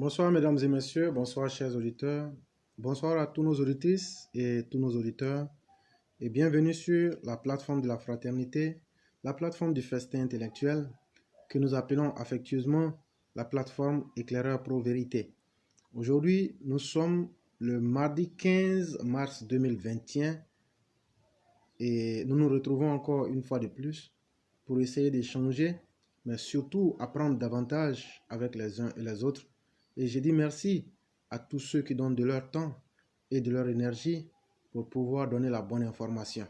Bonsoir mesdames et messieurs, bonsoir chers auditeurs, bonsoir à tous nos auditrices et tous nos auditeurs et bienvenue sur la plateforme de la fraternité, la plateforme du festin intellectuel que nous appelons affectueusement la plateforme Éclaireur Pro Vérité. Aujourd'hui, nous sommes le mardi 15 mars 2021 et nous nous retrouvons encore une fois de plus pour essayer d'échanger, mais surtout apprendre davantage avec les uns et les autres. Et je dis merci à tous ceux qui donnent de leur temps et de leur énergie pour pouvoir donner la bonne information.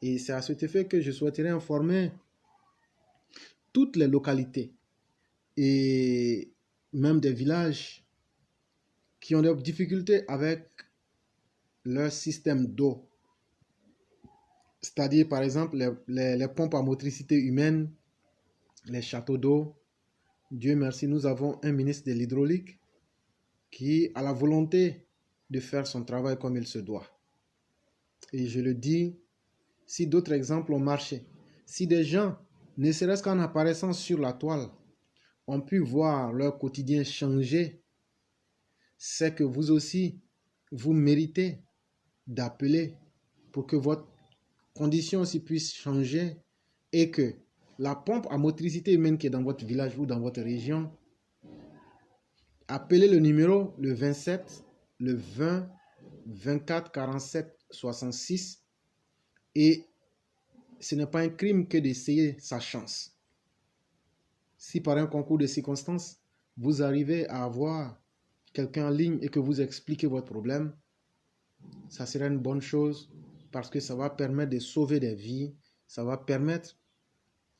Et c'est à cet effet que je souhaiterais informer toutes les localités et même des villages qui ont des difficultés avec leur système d'eau. C'est-à-dire, par exemple, les pompes à motricité humaine, les châteaux d'eau. Dieu merci, nous avons un ministre de l'hydraulique qui a la volonté de faire son travail comme il se doit. Et je le dis, si d'autres exemples ont marché, si des gens, ne serait-ce qu'en apparaissant sur la toile, ont pu voir leur quotidien changer, c'est que vous aussi, vous méritez d'appeler pour que votre condition aussi puisse changer et que la pompe à motricité humaine qui est dans votre village ou dans votre région, appelez le numéro le 27, le 20, 24, 47, 66 et ce n'est pas un crime que d'essayer sa chance. Si par un concours de circonstances, vous arrivez à avoir quelqu'un en ligne et que vous expliquez votre problème, ça serait une bonne chose parce que ça va permettre de sauver des vies, ça va permettre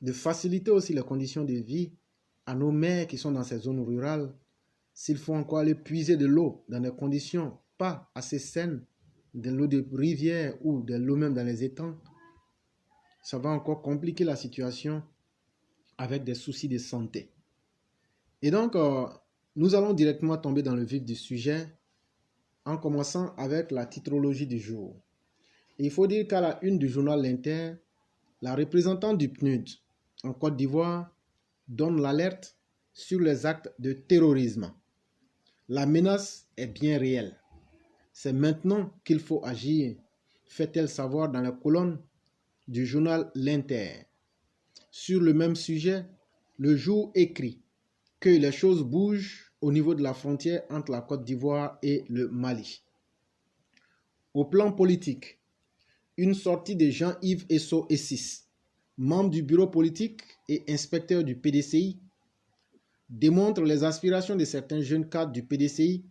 de faciliter aussi les conditions de vie à nos mères qui sont dans ces zones rurales. S'il faut encore aller puiser de l'eau dans des conditions pas assez saines, de l'eau de rivière ou de l'eau même dans les étangs, ça va encore compliquer la situation avec des soucis de santé. Et donc, nous allons directement tomber dans le vif du sujet en commençant avec la titrologie du jour. Et il faut dire qu'à la une du journal L'Inter, la représentante du PNUD en Côte d'Ivoire donne l'alerte sur les actes de terrorisme. La menace est bien réelle. C'est maintenant qu'il faut agir, fait-elle savoir dans la colonne du journal L'Inter. Sur le même sujet, le jour écrit que les choses bougent au niveau de la frontière entre la Côte d'Ivoire et le Mali. Au plan politique, une sortie de Jean-Yves Esso Essis, membre du bureau politique et inspecteur du PDCI, démontre les aspirations de certains jeunes cadres du PDCI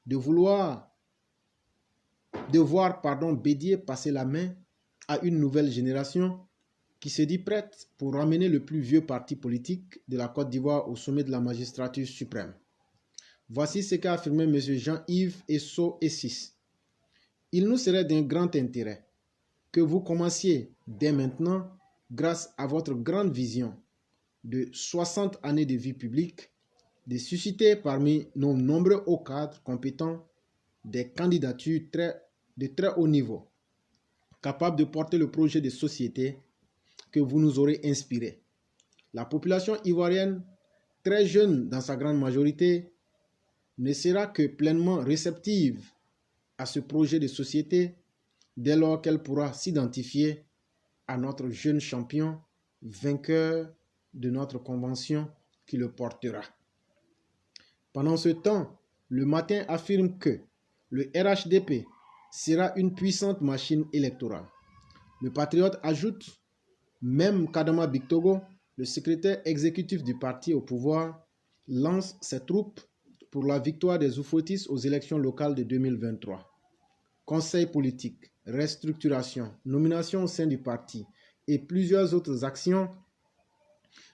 de voir Bédier passer la main à une nouvelle génération qui se dit prête pour ramener le plus vieux parti politique de la Côte d'Ivoire au sommet de la magistrature suprême. Voici ce qu'a affirmé M. Jean-Yves Esso Essis. Il nous serait d'un grand intérêt que vous commenciez dès maintenant, grâce à votre grande vision de 60 années de vie publique, de susciter parmi nos nombreux hauts cadres compétents des candidatures de très haut niveau, capables de porter le projet de société que vous nous aurez inspiré. La population ivoirienne, très jeune dans sa grande majorité, ne sera que pleinement réceptive à ce projet de société dès lors qu'elle pourra s'identifier à notre jeune champion, vainqueur de notre convention qui le portera. Pendant ce temps, le matin affirme que le RHDP sera une puissante machine électorale. Le patriote ajoute, même Kadama Bictogo, le secrétaire exécutif du parti au pouvoir, lance ses troupes pour la victoire des Oufouettis aux élections locales de 2023. Conseil politique, restructuration, nomination au sein du parti et plusieurs autres actions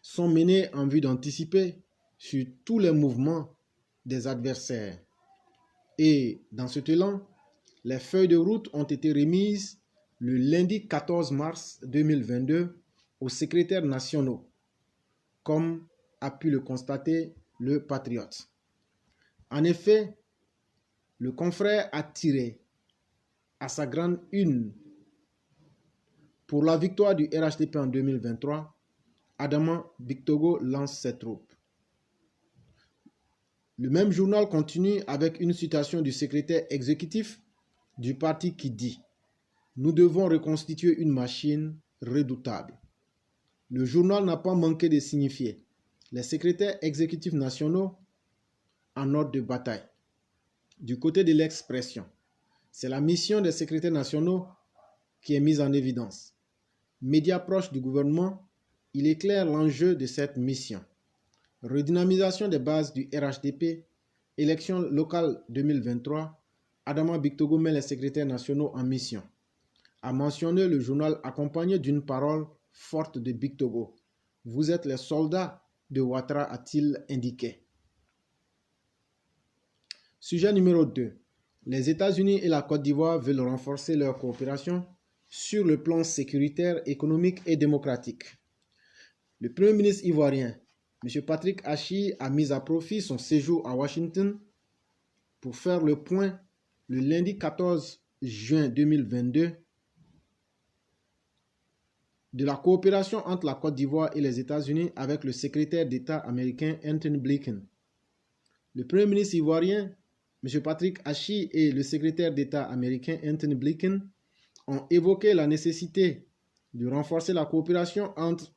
sont menées en vue d'anticiper sur tous les mouvements des adversaires. Et dans cet élan, les feuilles de route ont été remises le lundi 14 mars 2022 aux secrétaires nationaux, comme a pu le constater le Patriote. En effet, le confrère a tiré à sa grande une pour la victoire du RHDP en 2023. Adama Bictogo lance ses troupes. Le même journal continue avec une citation du secrétaire exécutif du parti qui dit « Nous devons reconstituer une machine redoutable ». Le journal n'a pas manqué de signifier les secrétaires exécutifs nationaux en ordre de bataille. Du côté de l'expression, c'est la mission des secrétaires nationaux qui est mise en évidence. Média proche du gouvernement, il éclaire l'enjeu de cette mission. Redynamisation des bases du RHDP, élections locales 2023, Adama Bictogo met les secrétaires nationaux en mission. A mentionné le journal accompagné d'une parole forte de Bictogo. Vous êtes les soldats de Ouattara, a-t-il indiqué. Sujet numéro 2. Les États-Unis et la Côte d'Ivoire veulent renforcer leur coopération sur le plan sécuritaire, économique et démocratique. Le Premier ministre ivoirien, M. Patrick Achi, a mis à profit son séjour à Washington pour faire le point le lundi 14 juin 2022 de la coopération entre la Côte d'Ivoire et les États-Unis avec le secrétaire d'État américain Anthony Blinken. Le Premier ministre ivoirien, M. Patrick Achi, et le secrétaire d'État américain Anthony Blinken ont évoqué la nécessité de renforcer la coopération entre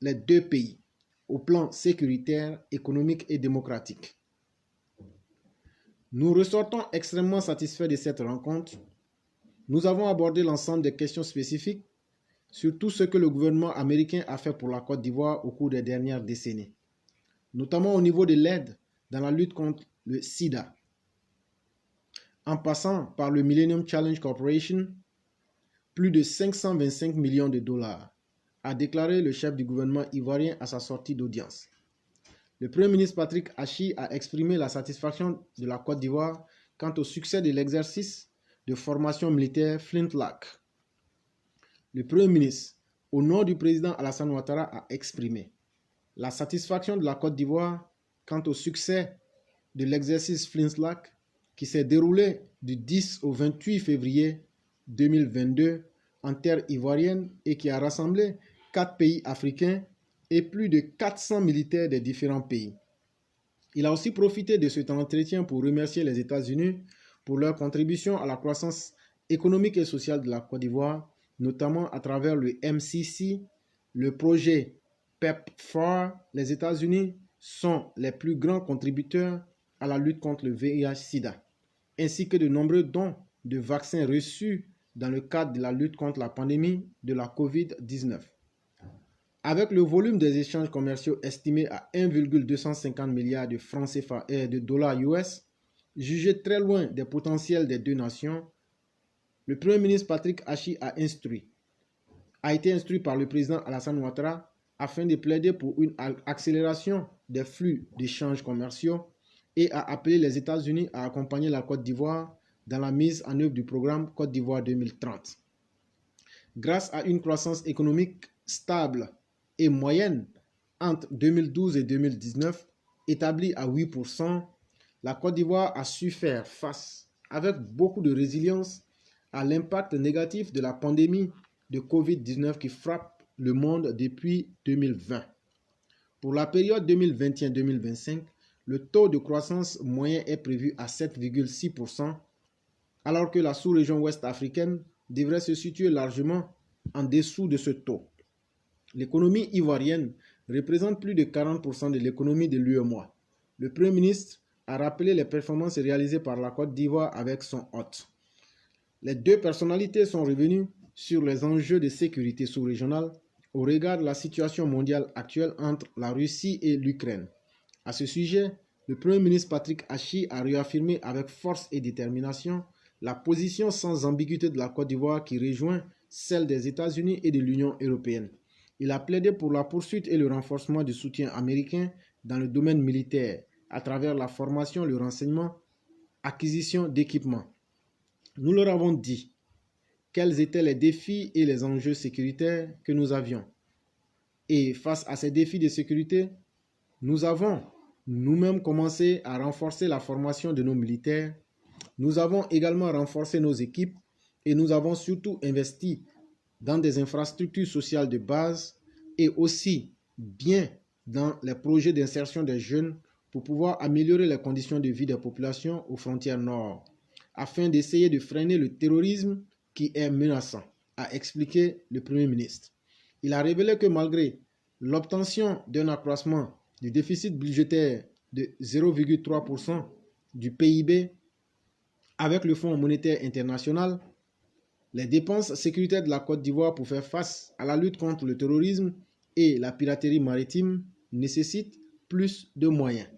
les deux pays au plan sécuritaire, économique et démocratique. Nous ressortons extrêmement satisfaits de cette rencontre. Nous avons abordé l'ensemble des questions spécifiques sur tout ce que le gouvernement américain a fait pour la Côte d'Ivoire au cours des dernières décennies, notamment au niveau de l'aide dans la lutte contre le sida, en passant par le Millennium Challenge Corporation, plus de 525 millions de dollars, a déclaré le chef du gouvernement ivoirien à sa sortie d'audience. Le Premier ministre Patrick Achi a exprimé la satisfaction de la Côte d'Ivoire quant au succès de l'exercice de formation militaire Flintlock. Le Premier ministre, au nom du président Alassane Ouattara, a exprimé la satisfaction de la Côte d'Ivoire quant au succès de l'exercice Flintlock qui s'est déroulé du 10 au 28 février 2022 en terre ivoirienne et qui a rassemblé 4 pays africains et plus de 400 militaires des différents pays. Il a aussi profité de cet entretien pour remercier les États-Unis pour leur contribution à la croissance économique et sociale de la Côte d'Ivoire, notamment à travers le MCC, le projet PEPFAR. Les États-Unis sont les plus grands contributeurs à la lutte contre le VIH-Sida, ainsi que de nombreux dons de vaccins reçus dans le cadre de la lutte contre la pandémie de la COVID-19. Avec le volume des échanges commerciaux estimé à 1,250 milliards de francs CFA et de dollars US, jugé très loin des potentiels des deux nations, le Premier ministre Patrick Achi a été instruit par le président Alassane Ouattara afin de plaider pour une accélération des flux d'échanges commerciaux et a appelé les États-Unis à accompagner la Côte d'Ivoire dans la mise en œuvre du programme Côte d'Ivoire 2030. Grâce à une croissance économique stable et moyenne entre 2012 et 2019, établie à 8%, la Côte d'Ivoire a su faire face avec beaucoup de résilience à l'impact négatif de la pandémie de COVID-19 qui frappe le monde depuis 2020. Pour la période 2021-2025, le taux de croissance moyen est prévu à 7,6%, alors que la sous-région ouest africaine devrait se situer largement en dessous de ce taux. L'économie ivoirienne représente plus de 40% de l'économie de l'UEMOA. Le Premier ministre a rappelé les performances réalisées par la Côte d'Ivoire avec son hôte. Les deux personnalités sont revenues sur les enjeux de sécurité sous-régionale au regard de la situation mondiale actuelle entre la Russie et l'Ukraine. À ce sujet, le Premier ministre Patrick Achi a réaffirmé avec force et détermination la position sans ambiguïté de la Côte d'Ivoire qui rejoint celle des États-Unis et de l'Union européenne. Il a plaidé pour la poursuite et le renforcement du soutien américain dans le domaine militaire à travers la formation, le renseignement, acquisition d'équipements. Nous leur avons dit quels étaient les défis et les enjeux sécuritaires que nous avions. Et face à ces défis de sécurité, nous avons nous-mêmes commencé à renforcer la formation de nos militaires. Nous avons également renforcé nos équipes et nous avons surtout investi dans des infrastructures sociales de base et aussi bien dans les projets d'insertion des jeunes pour pouvoir améliorer les conditions de vie des populations aux frontières nord, afin d'essayer de freiner le terrorisme qui est menaçant, a expliqué le Premier ministre. Il a révélé que malgré l'obtention d'un accroissement du déficit budgétaire de 0,3% du PIB avec le Fonds monétaire international, les dépenses sécuritaires de la Côte d'Ivoire pour faire face à la lutte contre le terrorisme et la piraterie maritime nécessitent plus de moyens.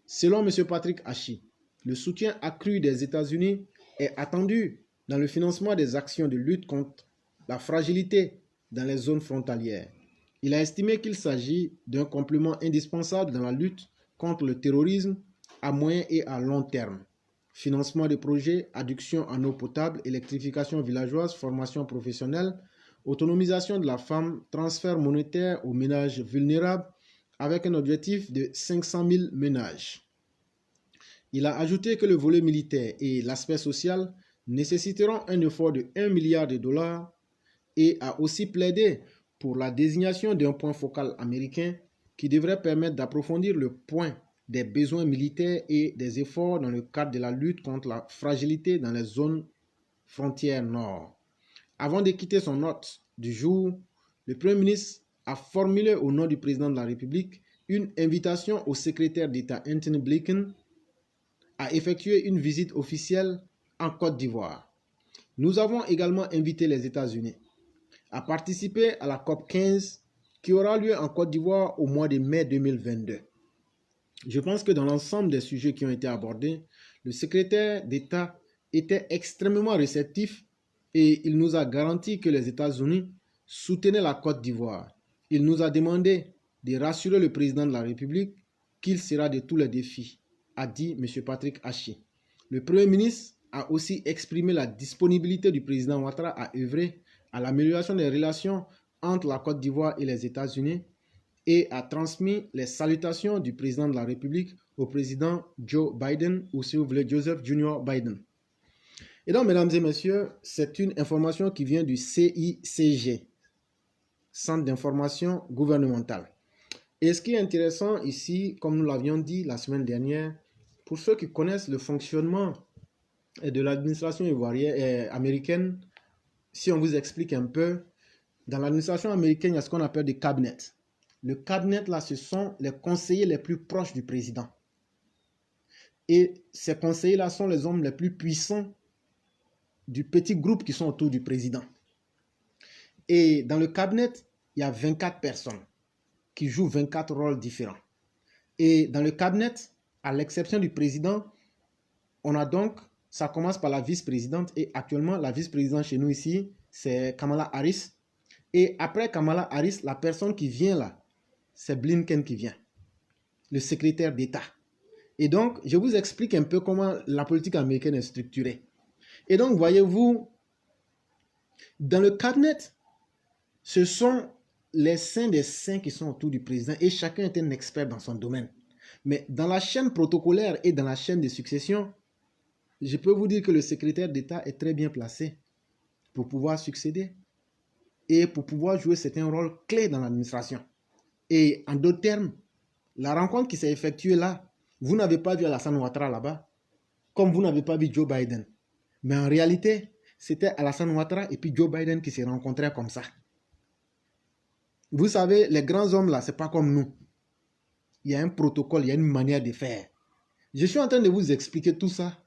Selon M. Patrick Achi, le soutien accru des États-Unis est attendu dans le financement des actions de lutte contre la fragilité dans les zones frontalières. Il a estimé qu'il s'agit d'un complément indispensable dans la lutte contre le terrorisme à moyen et à long terme. Financement des projets, adduction en eau potable, électrification villageoise, formation professionnelle, autonomisation de la femme, transfert monétaire aux ménages vulnérables avec un objectif de 500 000 ménages. Il a ajouté que le volet militaire et l'aspect social nécessiteront un effort de 1 milliard de dollars et a aussi plaidé pour la désignation d'un point focal américain qui devrait permettre d'approfondir le point des besoins militaires et des efforts dans le cadre de la lutte contre la fragilité dans les zones frontières nord. Avant de quitter son note du jour, le Premier ministre a formulé au nom du président de la République une invitation au secrétaire d'État Anthony Blinken à effectuer une visite officielle en Côte d'Ivoire. Nous avons également invité les États-Unis à participer à la COP 15 qui aura lieu en Côte d'Ivoire au mois de mai 2022. Je pense que dans l'ensemble des sujets qui ont été abordés, le secrétaire d'État était extrêmement réceptif et il nous a garanti que les États-Unis soutenaient la Côte d'Ivoire. Il nous a demandé de rassurer le président de la République qu'il sera de tous les défis, a dit M. Patrick Achi. Le Premier ministre a aussi exprimé la disponibilité du président Ouattara à œuvrer à l'amélioration des relations entre la Côte d'Ivoire et les États-Unis et a transmis les salutations du président de la République au président Joe Biden, ou si vous voulez Joseph Junior Biden. Et donc, mesdames et messieurs, c'est une information qui vient du CICG, Centre d'information gouvernementale. Et ce qui est intéressant ici, comme nous l'avions dit la semaine dernière, pour ceux qui connaissent le fonctionnement de l'administration ivoirienne américaine, si on vous explique un peu, dans l'administration américaine, il y a ce qu'on appelle des cabinets. Le cabinet, là, ce sont les conseillers les plus proches du président. Et ces conseillers-là sont les hommes les plus puissants du petit groupe qui sont autour du président. Et dans le cabinet, il y a 24 personnes qui jouent 24 rôles différents. Et dans le cabinet, à l'exception du président, on a donc, ça commence par la vice-présidente. Et actuellement, la vice-présidente chez nous ici, c'est Kamala Harris. Et après Kamala Harris, la personne qui vient là, c'est Blinken qui vient, le secrétaire d'État. Et donc, je vous explique un peu comment la politique américaine est structurée. Et donc, voyez-vous, dans le cabinet, ce sont les saints des saints qui sont autour du président et chacun est un expert dans son domaine. Mais dans la chaîne protocolaire et dans la chaîne de succession, je peux vous dire que le secrétaire d'État est très bien placé pour pouvoir succéder et pour pouvoir jouer certains rôles clés dans l'administration. Et en d'autres termes, la rencontre qui s'est effectuée là, vous n'avez pas vu Alassane Ouattara là-bas, comme vous n'avez pas vu Joe Biden. Mais en réalité, c'était Alassane Ouattara et puis Joe Biden qui se rencontraient comme ça. Vous savez, les grands hommes là, c'est pas comme nous. Il y a un protocole, il y a une manière de faire. Je suis en train de vous expliquer tout ça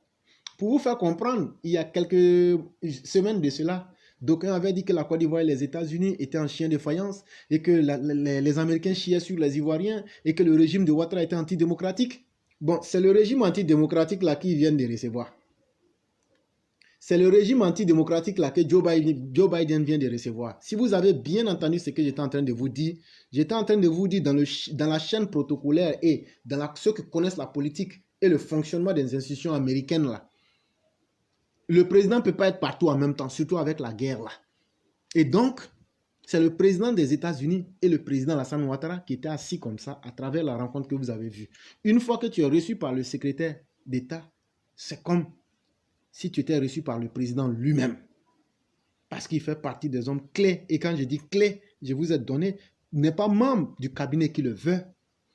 pour vous faire comprendre. Il y a quelques semaines de cela, d'aucuns avaient dit que la Côte d'Ivoire et les États-Unis étaient en chien de faïence et que les Américains chiaient sur les Ivoiriens et que le régime de Ouattara était antidémocratique. Bon, c'est le régime antidémocratique là qu'ils viennent de recevoir. C'est le régime antidémocratique là que Joe Biden vient de recevoir. Si vous avez bien entendu ce que j'étais en train de vous dire, j'étais en train de vous dire dans la chaîne protocolaire et dans ceux qui connaissent la politique et le fonctionnement des institutions américaines là. Le président ne peut pas être partout en même temps, surtout avec la guerre là. Et donc, c'est le président des États-Unis et le président Alassane Ouattara qui étaient assis comme ça à travers la rencontre que vous avez vue. Une fois que tu es reçu par le secrétaire d'État, c'est comme si tu étais reçu par le président lui-même. Parce qu'il fait partie des hommes clés. Et quand je dis clés, je vous ai donné, n'est pas membre du cabinet qui le veut,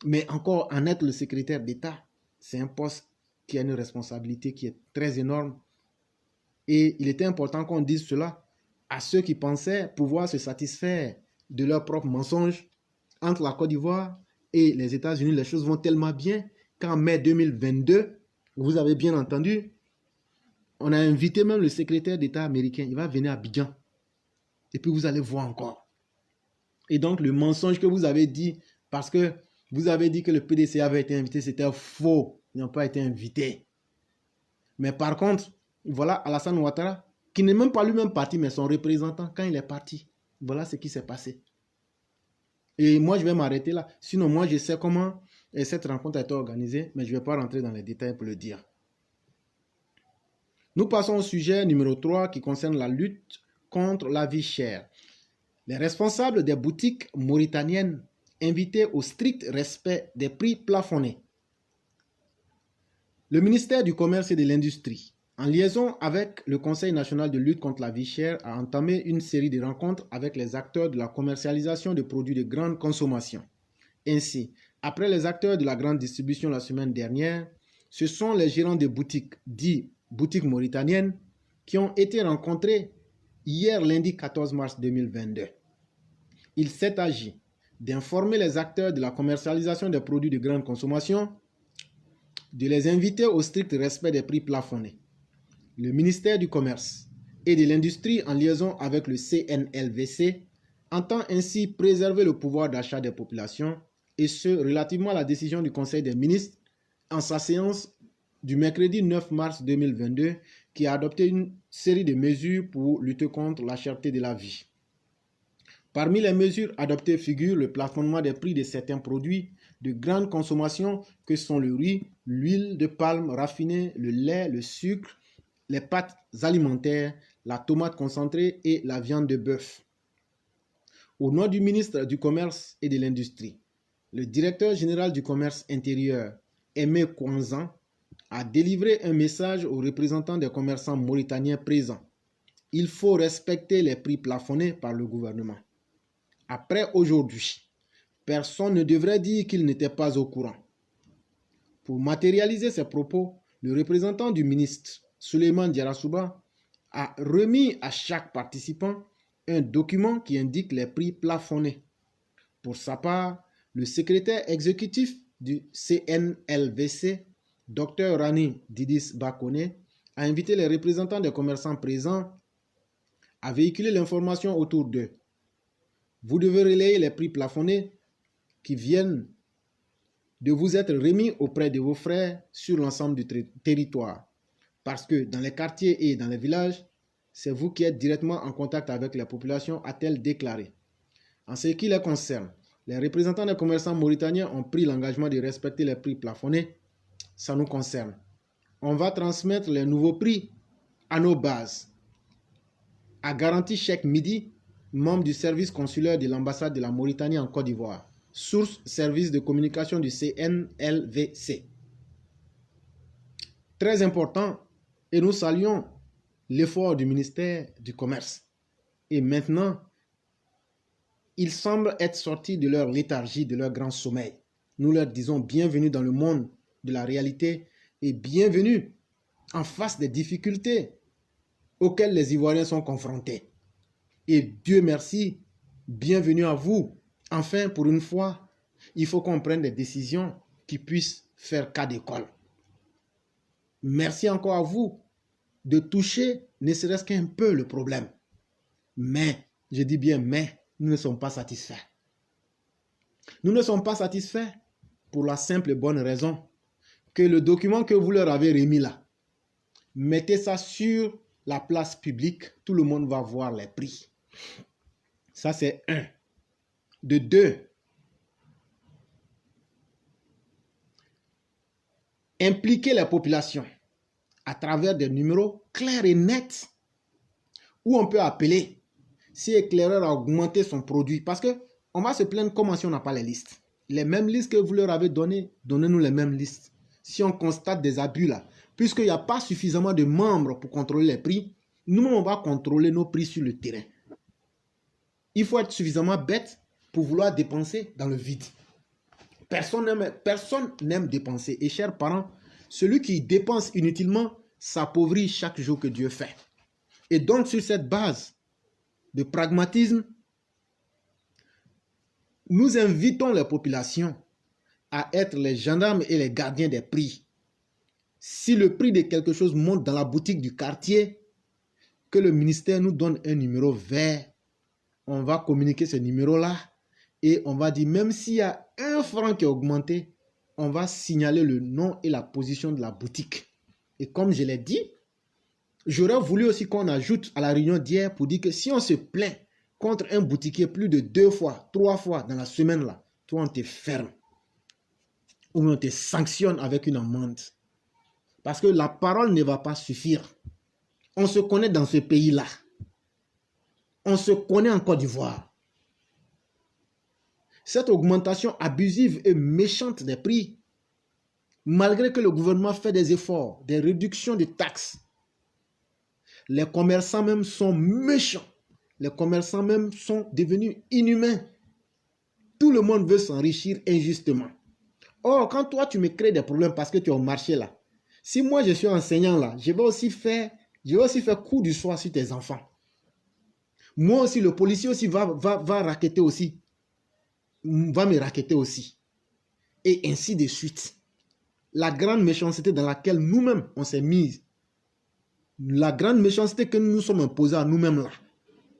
Mais encore, en être le secrétaire d'État, c'est un poste qui a une responsabilité qui est très énorme. Et il était important qu'on dise cela à ceux qui pensaient pouvoir se satisfaire de leurs propres mensonges. Entre la Côte d'Ivoire et les États-Unis, les choses vont tellement bien qu'en mai 2022, vous avez bien entendu, on a invité même le secrétaire d'État américain. Il va venir à Abidjan. Et puis vous allez voir encore. Et donc le mensonge que vous avez dit, parce que vous avez dit que le PDC avait été invité, c'était faux. Ils n'ont pas été invités. Mais par contre, voilà Alassane Ouattara, qui n'est même pas lui-même parti, mais son représentant, quand il est parti, voilà ce qui s'est passé. Et moi, je vais m'arrêter là. Sinon, moi, je sais comment cette rencontre a été organisée, mais je ne vais pas rentrer dans les détails pour le dire. Nous passons au sujet numéro 3 qui concerne la lutte contre la vie chère. Les responsables des boutiques mauritaniennes invités au strict respect des prix plafonnés. Le ministère du Commerce et de l'Industrie, en liaison avec le Conseil national de lutte contre la vie chère, a entamé une série de rencontres avec les acteurs de la commercialisation de produits de grande consommation. Ainsi, après les acteurs de la grande distribution la semaine dernière, ce sont les gérants de boutiques, dits boutiques mauritaniennes, qui ont été rencontrés hier lundi 14 mars 2022. Il s'est agi d'informer les acteurs de la commercialisation des produits de grande consommation, de les inviter au strict respect des prix plafonnés. Le ministère du Commerce et de l'Industrie, en liaison avec le CNLVC, entend ainsi préserver le pouvoir d'achat des populations, et ce, relativement à la décision du Conseil des ministres en sa séance du mercredi 9 mars 2022, qui a adopté une série de mesures pour lutter contre la cherté de la vie. Parmi les mesures adoptées figure le plafonnement des prix de certains produits de grande consommation que sont le riz, l'huile de palme raffinée, le lait, le sucre, les pâtes alimentaires, la tomate concentrée et la viande de bœuf. Au nom du ministre du Commerce et de l'Industrie, le directeur général du Commerce intérieur, Aimé Kouanzan, a délivré un message aux représentants des commerçants mauritaniens présents. Il faut respecter les prix plafonnés par le gouvernement. Après aujourd'hui, personne ne devrait dire qu'il n'était pas au courant. Pour matérialiser ses propos, le représentant du ministre, Souleymane Diarra-Souba, a remis à chaque participant un document qui indique les prix plafonnés. Pour sa part, le secrétaire exécutif du CNLVC, Dr Rani Didis Bakone, a invité les représentants des commerçants présents à véhiculer l'information autour d'eux. Vous devez relayer les prix plafonnés qui viennent de vous être remis auprès de vos frères sur l'ensemble du territoire. Parce que dans les quartiers et dans les villages, c'est vous qui êtes directement en contact avec la population, a-t-elle déclaré. En ce qui les concerne, les représentants des commerçants mauritaniens ont pris l'engagement de respecter les prix plafonnés. Ça nous concerne. On va transmettre les nouveaux prix à nos bases. A garanti Cheikh Midi, membre du service consulaire de l'ambassade de la Mauritanie en Côte d'Ivoire. Source service de communication du CNLVC. Très important, et nous saluons l'effort du ministère du Commerce. Et maintenant, ils semblent être sortis de leur léthargie, de leur grand sommeil. Nous leur disons bienvenue dans le monde de la réalité et bienvenue en face des difficultés auxquelles les Ivoiriens sont confrontés. Et Dieu merci, bienvenue à vous. Enfin, pour une fois, il faut qu'on prenne des décisions qui puissent faire cas d'école. Merci encore à vous de toucher ne serait-ce qu'un peu le problème. Mais, je dis bien mais, nous ne sommes pas satisfaits. Nous ne sommes pas satisfaits pour la simple et bonne raison que le document que vous leur avez remis là, mettez ça sur la place publique, tout le monde va voir les prix. Ça, c'est un. De deux, impliquer la population à travers des numéros clairs et nets où on peut appeler si l'éclaireur a augmenté son produit. Parce qu'on va se plaindre comment si on n'a pas les listes. Les mêmes listes que vous leur avez données, donnez-nous les mêmes listes. Si on constate des abus là, puisqu'il n'y a pas suffisamment de membres pour contrôler les prix, nous, on va contrôler nos prix sur le terrain. Il faut être suffisamment bête pour vouloir dépenser dans le vide. Personne n'aime dépenser. Et chers parents, celui qui dépense inutilement s'appauvrit chaque jour que Dieu fait. Et donc, sur cette base de pragmatisme, nous invitons les populations à être les gendarmes et les gardiens des prix. Si le prix de quelque chose monte dans la boutique du quartier, que le ministère nous donne un numéro vert, on va communiquer ce numéro-là et on va dire, même s'il y a 1 franc qui est augmenté, on va signaler le nom et la position de la boutique. Et comme je l'ai dit, j'aurais voulu aussi qu'on ajoute à la réunion d'hier pour dire que si on se plaint contre un boutiquier plus de 2 fois, 3 fois dans la semaine là, toi on te ferme. Ou on te sanctionne avec une amende. Parce que la parole ne va pas suffire. On se connaît dans ce pays-là. On se connaît en Côte d'Ivoire. Cette augmentation abusive et méchante des prix, malgré que le gouvernement fait des efforts, des réductions de taxes, les commerçants même sont méchants. Les commerçants même sont devenus inhumains. Tout le monde veut s'enrichir injustement. Or, quand toi, tu me crées des problèmes parce que tu es au marché là, si moi je suis enseignant là, je vais aussi faire coup du soir sur tes enfants. Moi aussi, le policier aussi va racketter aussi. Va me racketter aussi. Et ainsi de suite. La grande méchanceté dans laquelle nous-mêmes on s'est mis, la grande méchanceté que nous nous sommes imposés à nous-mêmes là,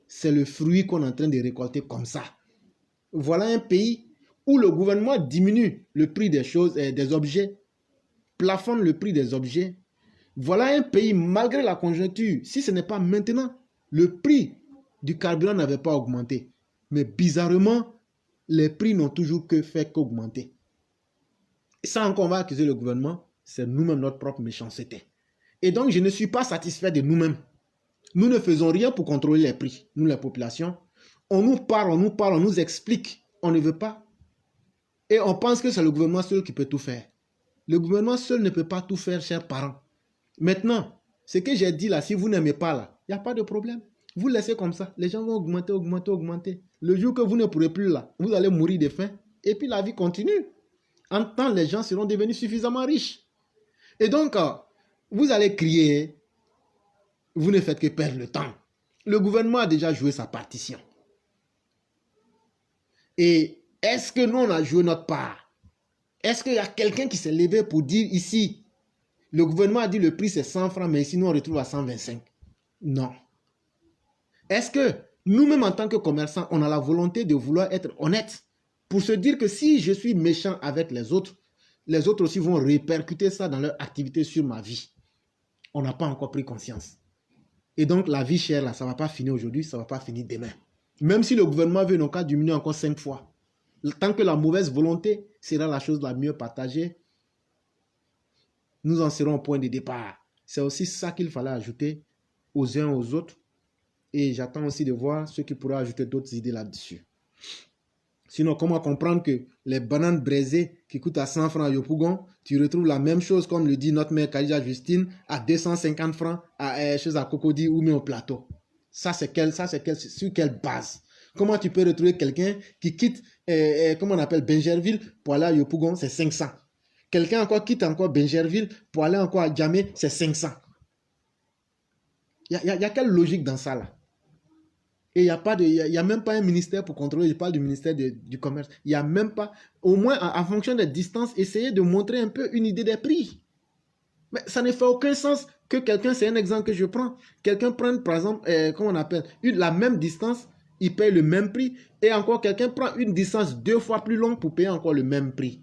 c'est le fruit qu'on est en train de récolter comme ça. Voilà un pays où le gouvernement diminue le prix des choses, des objets, plafonne le prix des objets. Voilà un pays, malgré la conjoncture, si ce n'est pas maintenant, le prix du carburant n'avait pas augmenté. Mais bizarrement, les prix n'ont toujours que fait qu'augmenter. Et ça encore, on va accuser le gouvernement, c'est nous-mêmes notre propre méchanceté. Et donc, je ne suis pas satisfait de nous-mêmes. Nous ne faisons rien pour contrôler les prix, nous les populations. On nous parle, on nous explique, on ne veut pas. Et on pense que c'est le gouvernement seul qui peut tout faire. Le gouvernement seul ne peut pas tout faire, chers parents. Maintenant, ce que j'ai dit là, si vous n'aimez pas là, il n'y a pas de problème. Vous laissez comme ça. Les gens vont augmenter. Le jour que vous ne pourrez plus là, vous allez mourir de faim. Et puis la vie continue. En temps, les gens seront devenus suffisamment riches. Et donc, vous allez crier. Vous ne faites que perdre le temps. Le gouvernement a déjà joué sa partition. Et est-ce que nous, on a joué notre part? Est-ce qu'il y a quelqu'un qui s'est levé pour dire ici, le gouvernement a dit le prix c'est 100 francs, mais ici nous on retrouve à 125? Non. Est-ce que nous-mêmes en tant que commerçants, on a la volonté de vouloir être honnêtes pour se dire que si je suis méchant avec les autres aussi vont répercuter ça dans leur activité sur ma vie? On n'a pas encore pris conscience. Et donc la vie chère là, ça ne va pas finir aujourd'hui, ça ne va pas finir demain. Même si le gouvernement veut donc diminuer encore 5 fois. Tant que la mauvaise volonté sera la chose la mieux partagée, nous en serons au point de départ. C'est aussi ça qu'il fallait ajouter aux uns aux autres. Et j'attends aussi de voir ceux qui pourraient ajouter d'autres idées là-dessus. Sinon, comment comprendre que les bananes braisées qui coûtent à 100 francs à Yopougon, tu retrouves la même chose, comme le dit notre mère Khadija Justine, à 250 francs chez Cocody ou même au plateau. Ça, c'est sur quelle base? Comment tu peux retrouver quelqu'un qui quitte, comment on appelle, Bingerville pour aller à Yopougon, c'est 500. Quelqu'un encore quitte encore Bingerville pour aller encore à Djamé, c'est 500. Il y a quelle logique dans ça là? Et il n'y a même pas un ministère pour contrôler, je parle du ministère du commerce. Il n'y a même pas, au moins en fonction des distances, essayer de montrer un peu une idée des prix. Mais ça ne fait aucun sens que quelqu'un, c'est un exemple que je prends, quelqu'un prenne par exemple, comment on appelle, la même distance, il paye le même prix, et encore quelqu'un prend une distance 2 fois plus longue pour payer encore le même prix.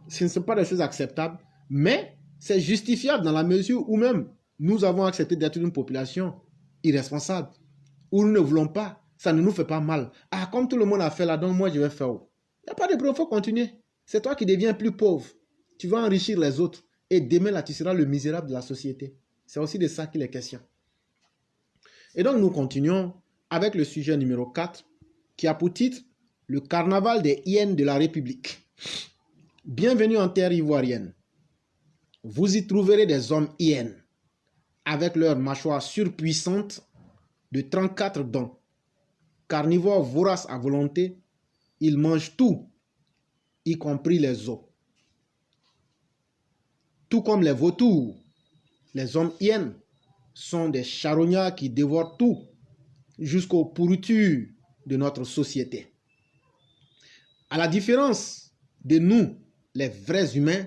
Ce ne sont pas des choses acceptables, mais c'est justifiable dans la mesure où même nous avons accepté d'être une population irresponsable, où nous ne voulons pas, ça ne nous fait pas mal. Ah, comme tout le monde a fait là, donc moi je vais faire. Il n'y a pas de problème, il faut continuer. C'est toi qui deviens plus pauvre. Tu vas enrichir les autres. Et demain là, tu seras le misérable de la société. C'est aussi de ça qu'il est question. Et donc nous continuons avec le sujet numéro 4, qui a pour titre « Le carnaval des hyènes de la République ». Bienvenue en terre ivoirienne. Vous y trouverez des hommes hyènes, avec leurs mâchoires surpuissantes de 34 dents. Carnivores voraces à volonté, ils mangent tout, y compris les eaux. Tout comme les vautours, les hommes hyènes sont des charognards qui dévorent tout jusqu'aux pourritures de notre société. À la différence de nous, les vrais humains,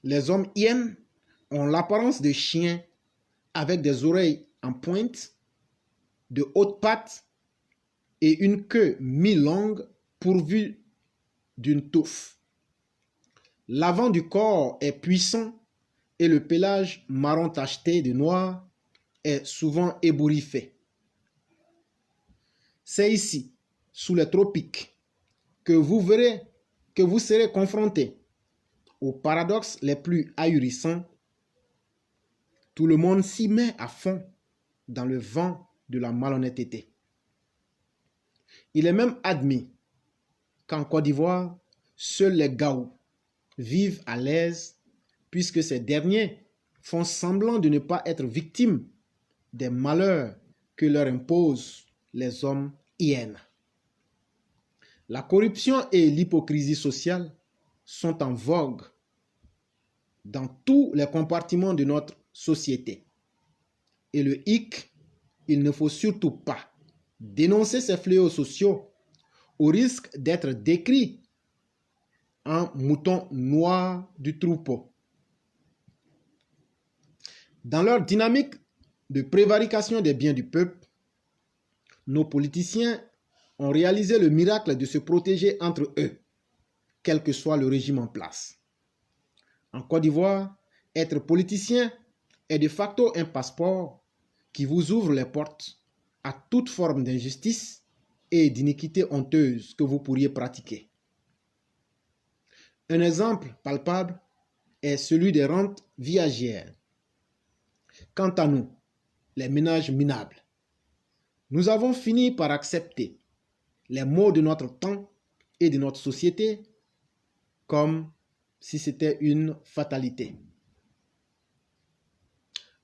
les hommes hyènes ont l'apparence de chiens avec des oreilles en pointe, de hautes pattes et une queue mi-longue pourvue d'une touffe. L'avant du corps est puissant et le pelage marron tacheté de noir est souvent ébouriffé. C'est ici, sous les tropiques, que vous serez confrontés aux paradoxes les plus ahurissants. Tout le monde s'y met à fond dans le vent de la malhonnêteté. Il est même admis qu'en Côte d'Ivoire, seuls les Gaou vivent à l'aise puisque ces derniers font semblant de ne pas être victimes des malheurs que leur imposent les hommes hyènes. La corruption et l'hypocrisie sociale sont en vogue dans tous les compartiments de notre société. Et le hic, il ne faut surtout pas dénoncer ces fléaux sociaux au risque d'être décrit en mouton noir du troupeau. Dans leur dynamique de prévarication des biens du peuple, nos politiciens ont réalisé le miracle de se protéger entre eux, quel que soit le régime en place. En Côte d'Ivoire, être politicien est de facto un passeport qui vous ouvre les portes à toute forme d'injustice et d'iniquité honteuse que vous pourriez pratiquer. Un exemple palpable est celui des rentes viagères. Quant à nous, les ménages minables, nous avons fini par accepter les maux de notre temps et de notre société comme si c'était une fatalité.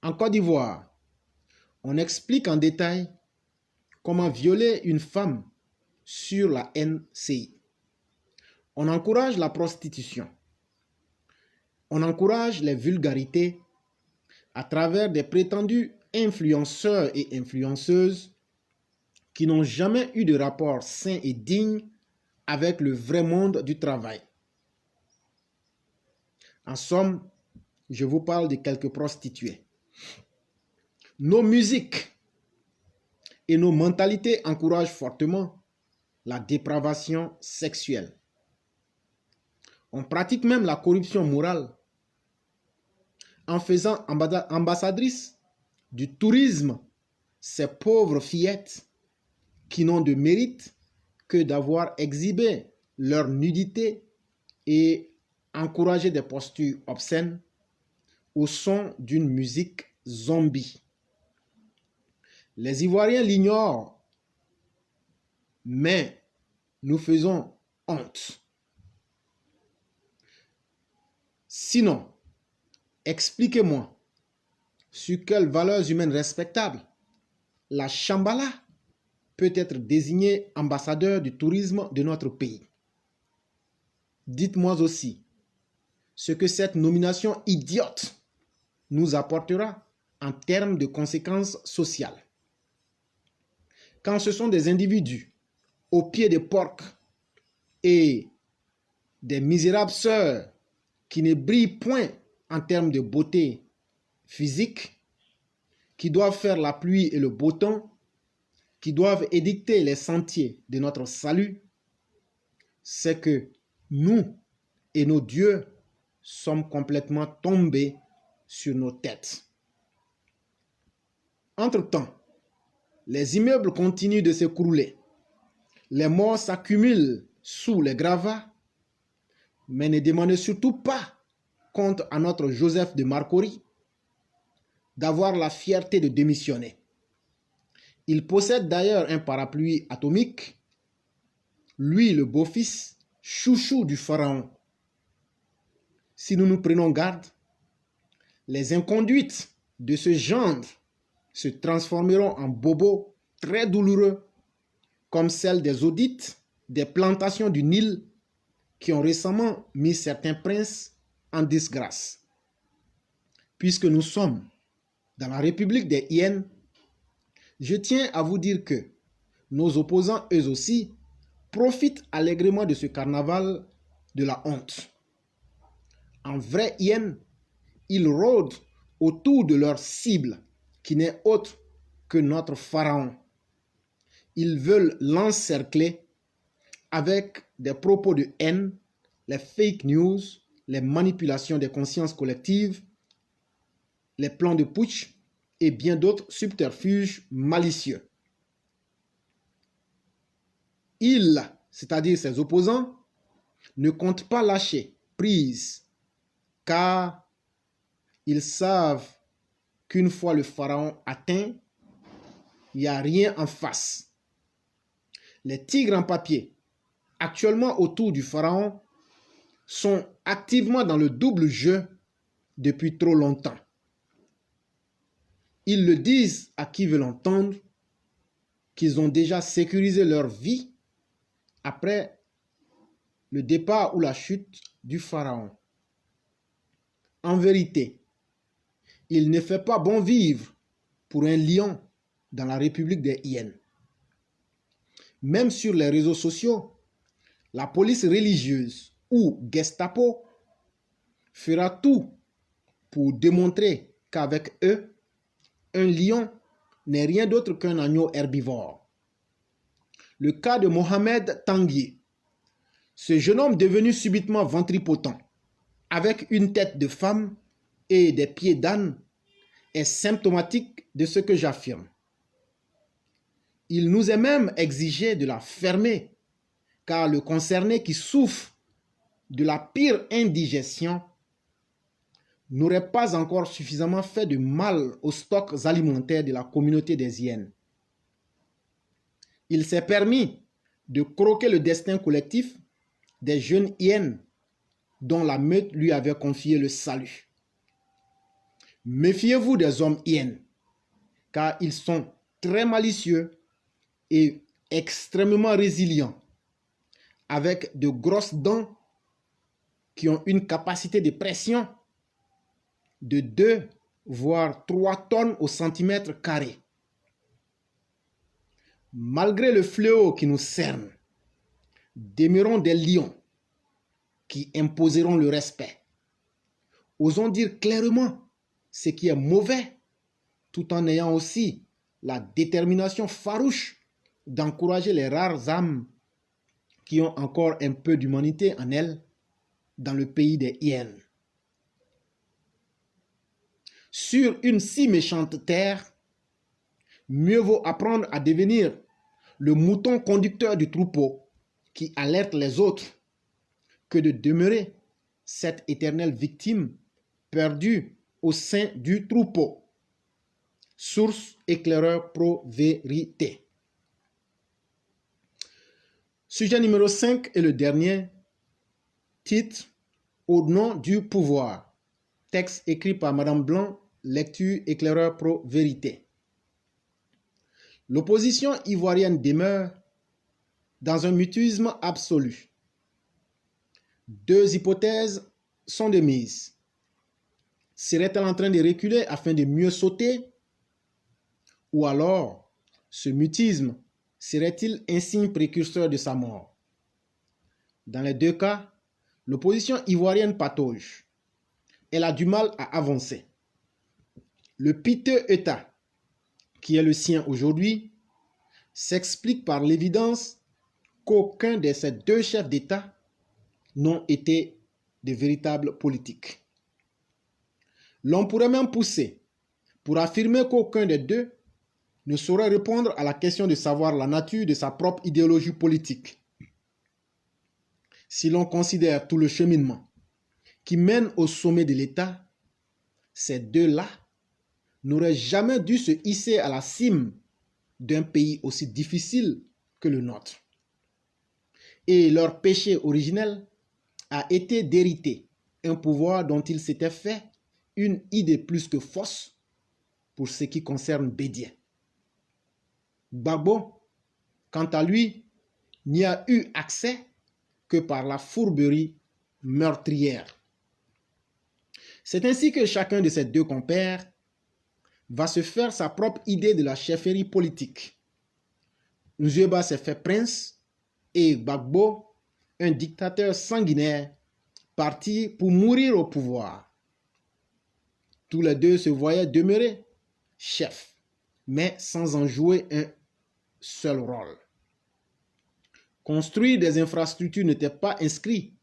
En Côte d'Ivoire, on explique en détail comment violer une femme sur la NCI. On encourage la prostitution. On encourage les vulgarités à travers des prétendus influenceurs et influenceuses qui n'ont jamais eu de rapport sain et digne avec le vrai monde du travail. En somme, je vous parle de quelques prostituées. Nos musiques et nos mentalités encouragent fortement la dépravation sexuelle. On pratique même la corruption morale en faisant ambassadrices du tourisme ces pauvres fillettes qui n'ont de mérite que d'avoir exhibé leur nudité et encouragé des postures obscènes au son d'une musique zombie. Les Ivoiriens l'ignorent, mais nous faisons honte. Sinon, expliquez-moi sur quelles valeurs humaines respectables la Shambhala peut être désigné ambassadeur du tourisme de notre pays. Dites-moi aussi ce que cette nomination idiote nous apportera en termes de conséquences sociales. Quand ce sont des individus aux pieds de porcs et des misérables sœurs qui ne brillent point en termes de beauté physique, qui doivent faire la pluie et le beau temps, qui doivent édicter les sentiers de notre salut, c'est que nous et nos dieux sommes complètement tombés sur nos têtes. Entre-temps, les immeubles continuent de s'écrouler, les morts s'accumulent sous les gravats, mais ne demandez surtout pas compte à notre Joseph de Marcory d'avoir la fierté de démissionner. Il possède d'ailleurs un parapluie atomique, lui le beau-fils, chouchou du pharaon. Si nous nous prenons garde, les inconduites de ce gendre se transformeront en bobos très douloureux, comme celle des audits des plantations du Nil qui ont récemment mis certains princes en disgrâce. Puisque nous sommes dans la République des hyènes, je tiens à vous dire que nos opposants, eux aussi, profitent allègrement de ce carnaval de la honte. En vrai hyène, ils rôdent autour de leur cible, qui n'est autre que notre pharaon. Ils veulent l'encercler avec des propos de haine, les fake news, les manipulations des consciences collectives, les plans de putsch et bien d'autres subterfuges malicieux. Ils, c'est-à-dire ses opposants, ne comptent pas lâcher prise, car ils savent qu'une fois le pharaon atteint, il n'y a rien en face. Les tigres en papier, actuellement autour du pharaon, sont activement dans le double jeu depuis trop longtemps. Ils le disent à qui veut l'entendre, qu'ils ont déjà sécurisé leur vie après le départ ou la chute du pharaon. En vérité, il ne fait pas bon vivre pour un lion dans la République des hyènes. Même sur les réseaux sociaux, la police religieuse ou Gestapo fera tout pour démontrer qu'avec eux, un lion n'est rien d'autre qu'un agneau herbivore. Le cas de Mohamed Tanguy, ce jeune homme devenu subitement ventripotent, avec une tête de femme et des pieds d'âne, est symptomatique de ce que j'affirme. Il nous est même exigé de la fermer, car le concerné qui souffre de la pire indigestion n'aurait pas encore suffisamment fait de mal aux stocks alimentaires de la communauté des hyènes. Il s'est permis de croquer le destin collectif des jeunes hyènes dont la meute lui avait confié le salut. Méfiez-vous des hommes hyènes, car ils sont très malicieux et extrêmement résilients, avec de grosses dents qui ont une capacité de pression de 2 voire 3 tonnes au centimètre carré. Malgré le fléau qui nous cerne, demeurons des lions qui imposeront le respect. Osons dire clairement ce qui est mauvais, tout en ayant aussi la détermination farouche d'encourager les rares âmes qui ont encore un peu d'humanité en elles dans le pays des hyènes. Sur une si méchante terre, mieux vaut apprendre à devenir le mouton conducteur du troupeau qui alerte les autres que de demeurer cette éternelle victime perdue au sein du troupeau. Source éclaireur pro-vérité. Sujet numéro 5 et le dernier. Titre: Au nom du pouvoir. Texte écrit par Madame Blanc, lecture éclaireur pro-vérité. L'opposition ivoirienne demeure dans un mutisme absolu. 2 hypothèses sont de mise. Serait-elle en train de reculer afin de mieux sauter? Ou alors, ce mutisme serait-il un signe précurseur de sa mort? Dans les 2 cas, l'opposition ivoirienne patauge. Elle a du mal à avancer. Le piteux état qui est le sien aujourd'hui s'explique par l'évidence qu'aucun de ces 2 chefs d'État n'ont été de véritables politiques. L'on pourrait même pousser pour affirmer qu'aucun des 2 ne saurait répondre à la question de savoir la nature de sa propre idéologie politique. Si l'on considère tout le cheminement qui mène au sommet de l'État, ces 2-là n'auraient jamais dû se hisser à la cime d'un pays aussi difficile que le nôtre. Et leur péché originel a été d'hériter un pouvoir dont ils s'étaient fait une idée plus que fausse pour ce qui concerne Bédié. Gbagbo, quant à lui, n'y a eu accès que par la fourberie meurtrière. C'est ainsi que chacun de ces deux compères va se faire sa propre idée de la chefferie politique. Nzouéba s'est fait prince et Gbagbo, un dictateur sanguinaire, parti pour mourir au pouvoir. Tous les deux se voyaient demeurer chefs, mais sans en jouer un seul rôle. Construire des infrastructures n'était pas inscrit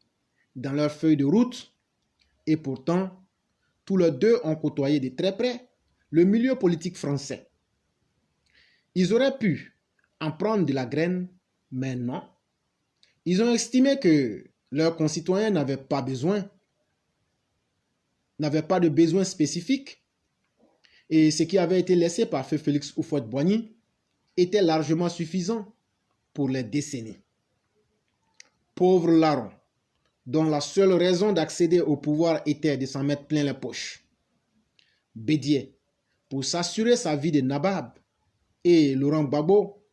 dans leur feuille de route et pourtant, tous les deux ont côtoyé de très près le milieu politique français. Ils auraient pu en prendre de la graine, mais non. Ils ont estimé que leurs concitoyens n'avaient pas de besoin spécifique et ce qui avait été laissé par feu Félix Houphouët-Boigny était largement suffisant pour les décennies. Pauvres larrons, dont la seule raison d'accéder au pouvoir était de s'en mettre plein les poches. Bédier, pour s'assurer sa vie de nabab, et Laurent Gbagbo,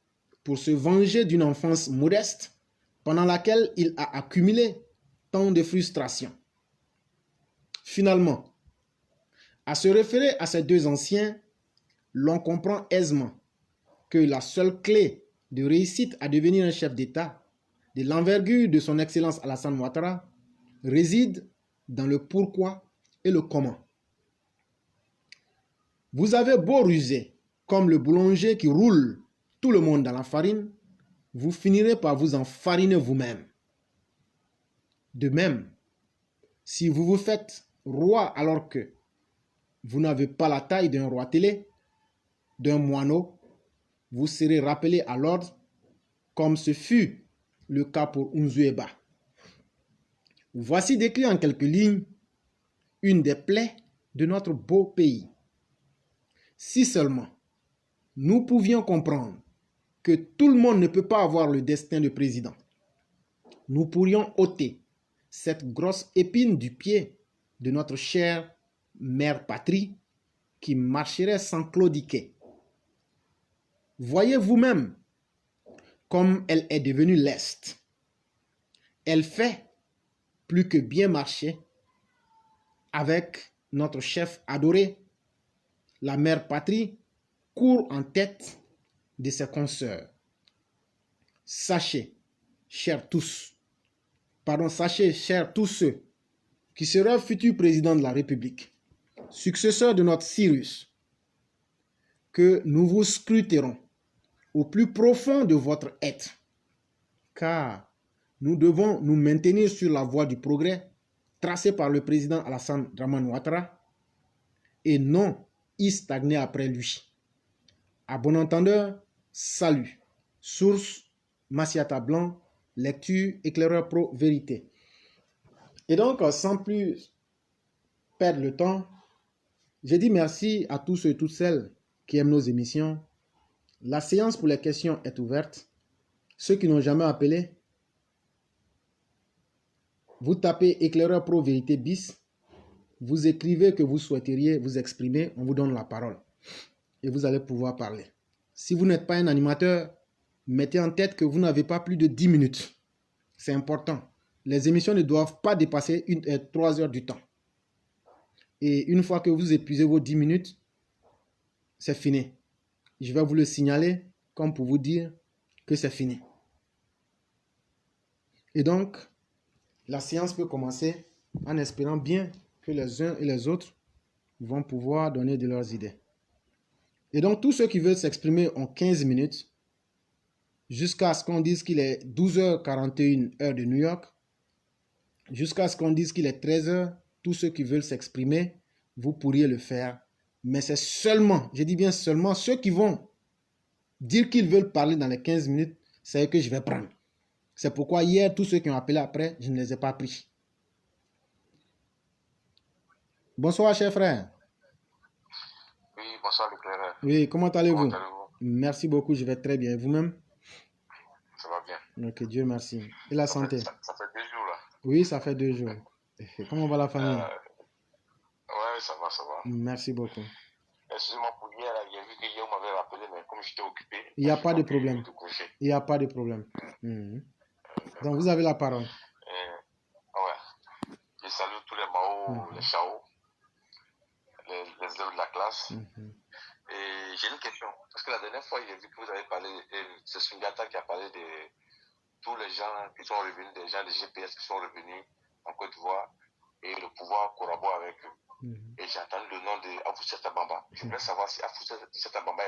pour se venger d'une enfance modeste pendant laquelle il a accumulé tant de frustrations. Finalement, à se référer à ces deux anciens, l'on comprend aisément que la seule clé de réussite à devenir un chef d'État de l'envergure de son Excellence Alassane Ouattara réside dans le pourquoi et le comment. Vous avez beau ruser comme le boulanger qui roule tout le monde dans la farine, vous finirez par vous enfariner vous-même. De même, si vous vous faites roi alors que vous n'avez pas la taille d'un roi télé, d'un moineau, vous serez rappelé à l'ordre comme ce fut le cas pour Nzouéba. Voici décrit en quelques lignes une des plaies de notre beau pays. Si seulement nous pouvions comprendre que tout le monde ne peut pas avoir le destin de président, nous pourrions ôter cette grosse épine du pied de notre chère mère patrie qui marcherait sans claudiquer. Voyez vous-même comme elle est devenue leste. Elle fait plus que bien marcher avec notre chef adoré. La mère patrie court en tête de ses consoeurs. Sachez, chers tous ceux qui seraient futurs présidents de la République, successeurs de notre Cyrus, que nous vous scruterons au plus profond de votre être, car nous devons nous maintenir sur la voie du progrès tracée par le président Alassane Dramane Ouattara et non y stagner après lui. À bon entendeur, salut. Source, Massiata Blanc, lecture, éclaireur pro, vérité. Et donc, sans plus perdre le temps, je dis merci à tous ceux et toutes celles qui aiment nos émissions. La séance pour les questions est ouverte. Ceux qui n'ont jamais appelé, vous tapez éclaireur pro, vérité bis. Vous écrivez que vous souhaiteriez vous exprimer, on vous donne la parole. Et vous allez pouvoir parler. Si vous n'êtes pas un animateur, mettez en tête que vous n'avez pas plus de 10 minutes. C'est important. Les émissions ne doivent pas dépasser 3 heures du temps. Et une fois que vous épuisez vos 10 minutes, c'est fini. Je vais vous le signaler comme pour vous dire que c'est fini. Et donc, la séance peut commencer en espérant bien que les uns et les autres vont pouvoir donner de leurs idées. Et donc, tous ceux qui veulent s'exprimer ont 15 minutes jusqu'à ce qu'on dise qu'il est 12h41 heure de New York, jusqu'à ce qu'on dise qu'il est 13h. Tous ceux qui veulent s'exprimer, vous pourriez le faire. Mais c'est seulement, je dis bien seulement, ceux qui vont dire qu'ils veulent parler dans les 15 minutes, c'est eux que je vais prendre. C'est pourquoi hier, tous ceux qui ont appelé après, je ne les ai pas pris. Bonsoir, cher frère. Oui, bonsoir, l'éclaireur. Oui, comment allez-vous? Comment allez-vous? Merci beaucoup, je vais très bien. Et vous-même? Ça va bien. Ok, Dieu merci. Et la santé? Ça fait 2 jours là. Oui, ça fait 2 jours. Comment va la famille? Ouais, ça va, ça va. Merci beaucoup. Excusez-moi pour hier, là, j'ai vu que hier, vous m'avez rappelé, mais comme j'étais occupé, Il n'y a j'ai pas de pu problème. décrocher. Il n'y a pas de problème. Mhm. Donc, vous avez la parole. Ouais. Je salue tous les Mao, les Chao, les élèves de la classe. Et j'ai une question. Parce que la dernière fois, j'ai vu que vous avez parlé, c'est Sundiata qui a parlé de tous les gens qui sont revenus, des gens de GPS qui sont revenus en Côte d'Ivoire, et le pouvoir collabore avec eux. Et j'ai entendu le nom de Afoussata Bamba. Je voulais savoir si Afoussata Bamba,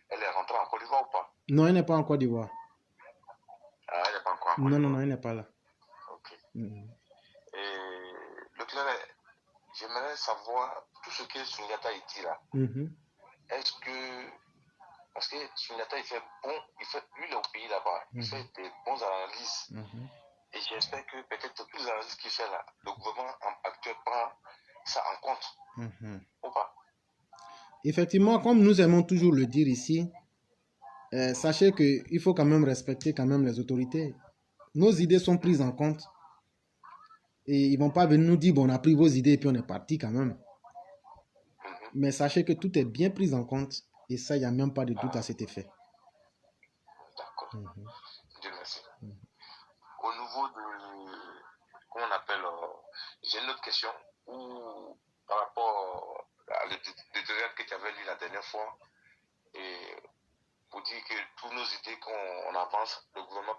elle est rentrée en Côte d'Ivoire ou pas? Non, elle n'est pas en Côte d'Ivoire. Ah, elle n'est pas encore en Côte Non, d'Ivoire. non, elle n'est pas là. Ok. Et le clair, j'aimerais savoir tout ce que Sundiata dit là. Est-ce que, parce que Sundiata, lui, il est au pays là-bas, il fait des bons analyses. Et j'espère que peut-être toutes les analyses qu'il fait là, le gouvernement actuel prend ça en compte. Ou pas? Effectivement, comme nous aimons toujours le dire ici, sachez qu'il faut quand même respecter quand même les autorités. Nos idées sont prises en compte. Et ils ne vont pas venir nous dire, bon, on a pris vos idées et puis on est parti quand même. Mais sachez que tout est bien pris en compte. Et ça, il n'y a même pas de doute à cet effet. D'accord. Dieu merci. Au niveau de, comment on appelle, j'ai une autre question, où, par rapport à l'éditorial que tu avais lu la dernière fois, et pour dire que toutes nos idées qu'on avance, le gouvernement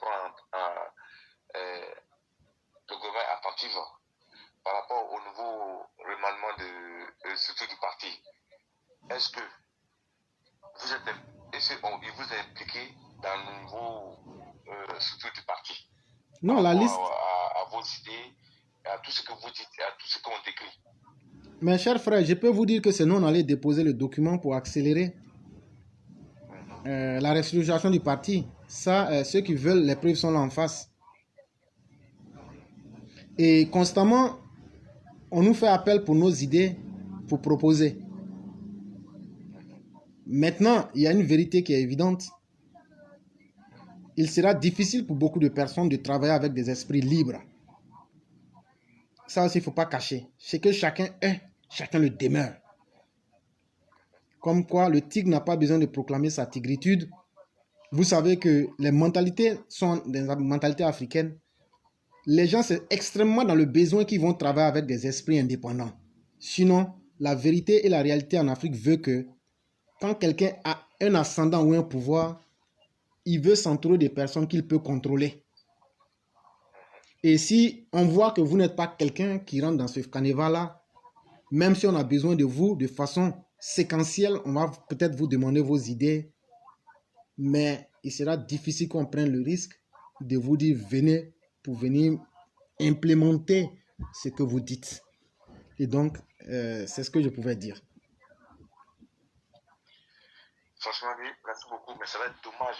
le gouvernement est attentif par rapport au nouveau remaniement de structure du parti. Est-ce que il vous a impliqué dans le nouveau structure du parti? Non, par la rapport liste. à vos idées, à tout ce que vous dites, à tout ce qu'on décrit. Mes chers frères, je peux vous dire que c'est nous, on allait déposer le document pour accélérer la restructuration du parti. Ça, ceux qui veulent, les preuves sont là en face. Et constamment, on nous fait appel pour nos idées, pour proposer. Maintenant, il y a une vérité qui est évidente. Il sera difficile pour beaucoup de personnes de travailler avec des esprits libres. Ça aussi, il ne faut pas cacher. Ce que chacun est, chacun le demeure. Comme quoi, le tigre n'a pas besoin de proclamer sa tigritude. Vous savez que les mentalités sont des mentalités africaines. Les gens, c'est extrêmement dans le besoin qu'ils vont travailler avec des esprits indépendants. Sinon, la vérité et la réalité en Afrique veut que quand quelqu'un a un ascendant ou un pouvoir, il veut s'entourer des personnes qu'il peut contrôler. Et si on voit que vous n'êtes pas quelqu'un qui rentre dans ce carnaval-là, même si on a besoin de vous de façon séquentielle, on va peut-être vous demander vos idées, mais il sera difficile qu'on prenne le risque de vous dire venez pour venir implémenter ce que vous dites. Et donc, c'est ce que je pouvais dire. Franchement, oui, merci beaucoup, mais ça va être dommage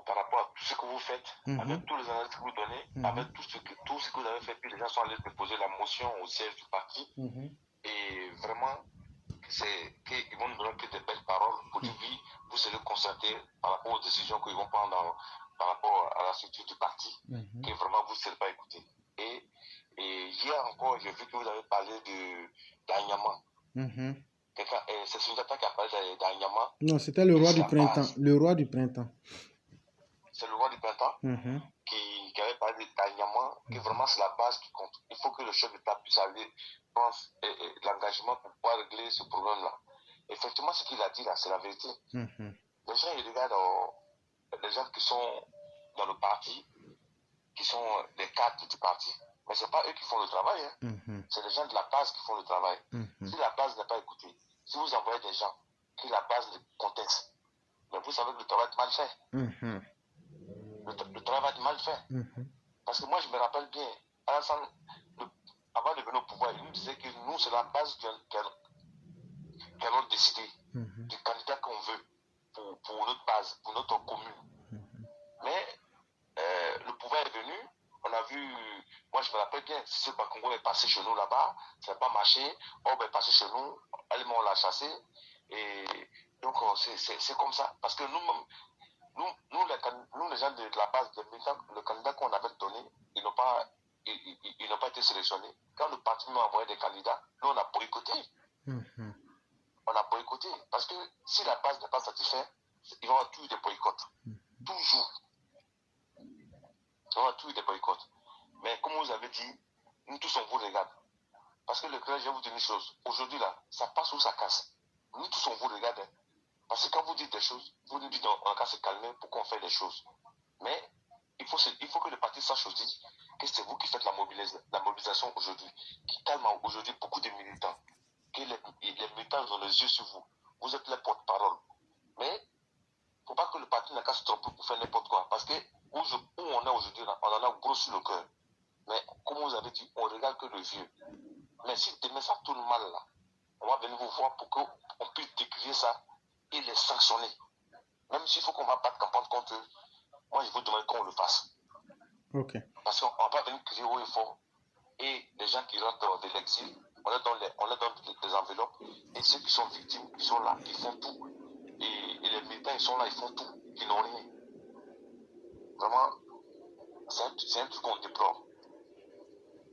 par rapport à tout ce que vous faites, avec tous les analyses que vous donnez, avec tout ce que vous avez fait, puis les gens sont allés déposer la motion au siège du parti. Et vraiment, c'est qu'ils vont nous donner que des belles paroles pour dire oui, vous serez concertés par rapport aux décisions qu'ils vont prendre par rapport à la structure du parti, que vraiment vous ne serez pas écoutés. Et hier encore, j'ai vu que vous avez parlé d'Anyama. C'est Sundiata qui a parlé d'Anyama. Non, c'était le roi du printemps. Le roi du printemps. C'est le roi du printemps qui avait parlé d'Anyama, que vraiment c'est la base qui compte. Il faut que le chef d'État puisse aller prendre l'engagement pour pouvoir régler ce problème-là. Effectivement, ce qu'il a dit là, c'est la vérité. Les gens, ils regardent les gens qui sont dans le parti, qui sont des cadres du parti. Mais ce n'est pas eux qui font le travail. C'est les gens de la base qui font le travail. Si la base n'est pas écoutée, si vous envoyez des gens qui la base le contexte, mais vous savez que le travail est mal fait. Le travail va être mal fait. Parce que moi, je me rappelle bien, Alassane, avant de venir au pouvoir, il nous disait que nous, c'est la base qu'elle a décidé du candidat qu'on veut pour notre base, pour notre commune. Mais le pouvoir est venu, on a vu, moi je me rappelle bien, si ce Bakongo est passé chez nous là-bas, ça n'a pas marché, Orbe est passé chez nous, Allemand l'a chassé, et donc c'est comme ça. Parce que nous les gens de la base, le candidat qu'on avait donné, ils n'ont pas été sélectionnés. Quand le parti nous a envoyé des candidats, nous on a boycotté. On a boycotté. Parce que si la base n'est pas satisfaite, il va y avoir toujours des boycotts. Toujours. On a tous eu des boycotts. Mais comme vous avez dit, nous tous on vous regarde. Parce que le clergé, je vais vous dire une chose. Aujourd'hui là, ça passe ou ça casse. Nous tous on vous regarde. Hein. Parce que quand vous dites des choses, vous nous dites on a qu'à se calmer pour qu'on fait des choses. Mais il faut que le parti sache aussi que c'est vous qui faites la mobilisation aujourd'hui, qui calme aujourd'hui beaucoup de militants. Que les militants ont les yeux sur vous. Vous êtes les porte-parole. Mais il ne faut pas que le parti n'a qu'à se tromper pour faire n'importe quoi. Parce que où on est aujourd'hui, on en a gros sur le cœur. Mais comme vous avez dit, on regarde que le vieux. Mais si demain ça tourne mal là, on va venir vous voir pour qu'on puisse décrire ça et les sanctionner. Même s'il faut qu'on va battre campagne contre eux, moi je vous demande qu'on le fasse. Okay. Parce qu'on ne va pas venir crier haut et fort. Et les gens qui rentrent de l'exil, on leur donne des enveloppes. Et ceux qui sont victimes, ils sont là, ils font tout. Et les militants, ils sont là, ils font tout. Ils n'ont rien. Vraiment, c'est un truc qu'on déplore.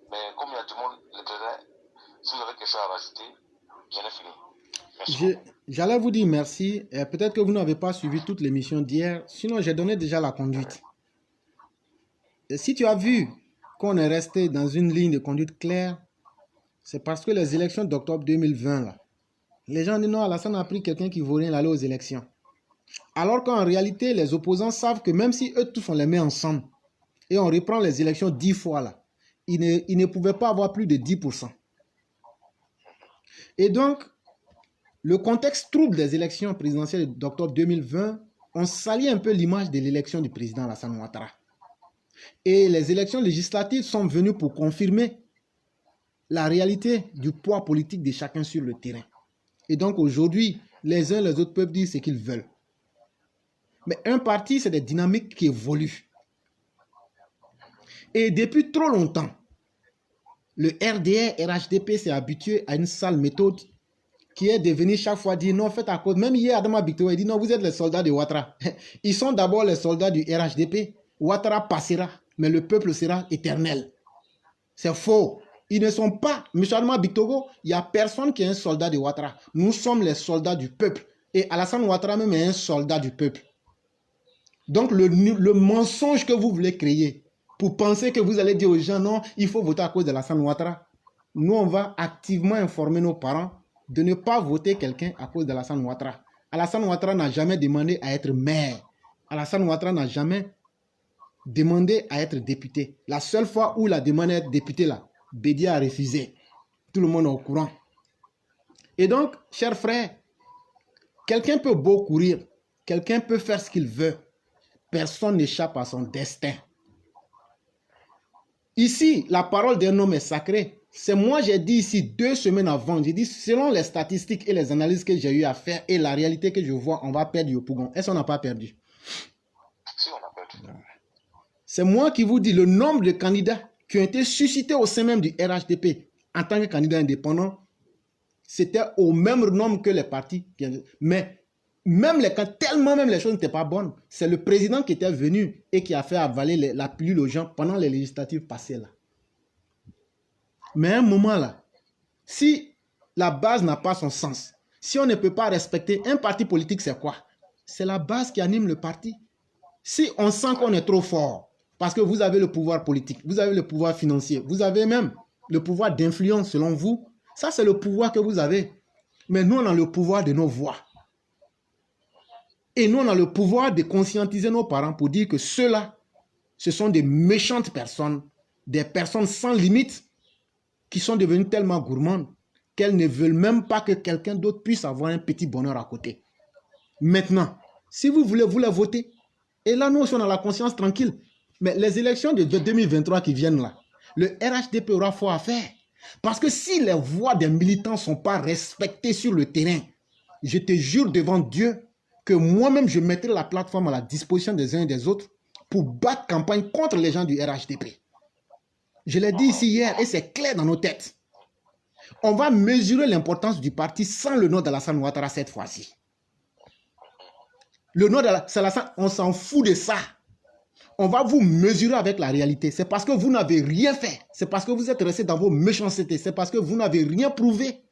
Mais comme il y a du monde, si vous avez quelque chose à rajouter, j'en ai fini. J'allais vous dire merci. Peut-être que vous n'avez pas suivi toute l'émission d'hier. Sinon, j'ai donné déjà la conduite. Et si tu as vu qu'on est resté dans une ligne de conduite claire, c'est parce que les élections d'octobre 2020, là, les gens disent non, Alassane a pris quelqu'un qui ne vaut rien aller aux élections. Alors qu'en réalité, les opposants savent que même si eux tous on les met ensemble et on reprend les élections 10 fois, là, ils ne pouvaient pas avoir plus de 10%. Et donc, le contexte trouble des élections présidentielles d'octobre 2020, on salit un peu l'image de l'élection du président Alassane Ouattara. Et les élections législatives sont venues pour confirmer la réalité du poids politique de chacun sur le terrain. Et donc aujourd'hui, les uns les autres peuvent dire ce qu'ils veulent. Mais un parti, c'est des dynamiques qui évoluent. Et depuis trop longtemps, le RDR, RHDP s'est habitué à une sale méthode qui est de venir chaque fois dire non, faites à cause. Même hier, Adama Bicto a dit non, vous êtes les soldats de Ouattara. Ils sont d'abord les soldats du RHDP. Ouattara passera, mais le peuple sera éternel. C'est faux. Ils ne sont pas, M. Adama Bictogo, il n'y a personne qui est un soldat de Ouattara. Nous sommes les soldats du peuple. Et Alassane Ouattara même est un soldat du peuple. Donc le mensonge que vous voulez créer pour penser que vous allez dire aux gens non, il faut voter à cause de Alassane Ouattara. Nous, on va activement informer nos parents de ne pas voter quelqu'un à cause de Alassane Ouattara. Alassane Ouattara n'a jamais demandé à être maire. Alassane Ouattara n'a jamais demandé à être député. La seule fois où il a demandé à être député, là, Bédia a refusé. Tout le monde est au courant. Et donc, chers frères, quelqu'un peut beau courir, quelqu'un peut faire ce qu'il veut. Personne n'échappe à son destin. Ici, la parole d'un homme est sacrée. C'est moi, j'ai dit ici 2 semaines avant, j'ai dit selon les statistiques et les analyses que j'ai eu à faire et la réalité que je vois, on va perdre Yopougon. Est-ce qu'on n'a pas perdu? Si, on a perdu. C'est moi qui vous dis le nombre de candidats qui ont été suscités au sein même du RHDP en tant que candidat indépendant, c'était au même nombre que les partis. Mais même tellement même les choses n'étaient pas bonnes. C'est le président qui était venu et qui a fait avaler la pilule aux gens pendant les législatives passées là. Mais à un moment là, si la base n'a pas son sens, si on ne peut pas respecter un parti politique, c'est quoi? C'est la base qui anime le parti. Si on sent qu'on est trop fort, parce que vous avez le pouvoir politique, vous avez le pouvoir financier, vous avez même le pouvoir d'influence selon vous, ça c'est le pouvoir que vous avez. Mais nous on a le pouvoir de nos voix. Et nous on a le pouvoir de conscientiser nos parents pour dire que ceux-là, ce sont des méchantes personnes, des personnes sans limite, qui sont devenues tellement gourmandes qu'elles ne veulent même pas que quelqu'un d'autre puisse avoir un petit bonheur à côté. Maintenant, si vous voulez, vous les votez. Et là, nous, on a la conscience tranquille. Mais les élections de 2023 qui viennent là, le RHDP aura fort à faire. Parce que si les voix des militants ne sont pas respectées sur le terrain, je te jure devant Dieu que moi-même, je mettrai la plateforme à la disposition des uns et des autres pour battre campagne contre les gens du RHDP. Je l'ai dit ici hier et c'est clair dans nos têtes. On va mesurer l'importance du parti sans le nom d'Alassane Ouattara cette fois-ci. Le nom d'Alassane, on s'en fout de ça. On va vous mesurer avec la réalité. C'est parce que vous n'avez rien fait. C'est parce que vous êtes resté dans vos méchancetés. C'est parce que vous n'avez rien prouvé.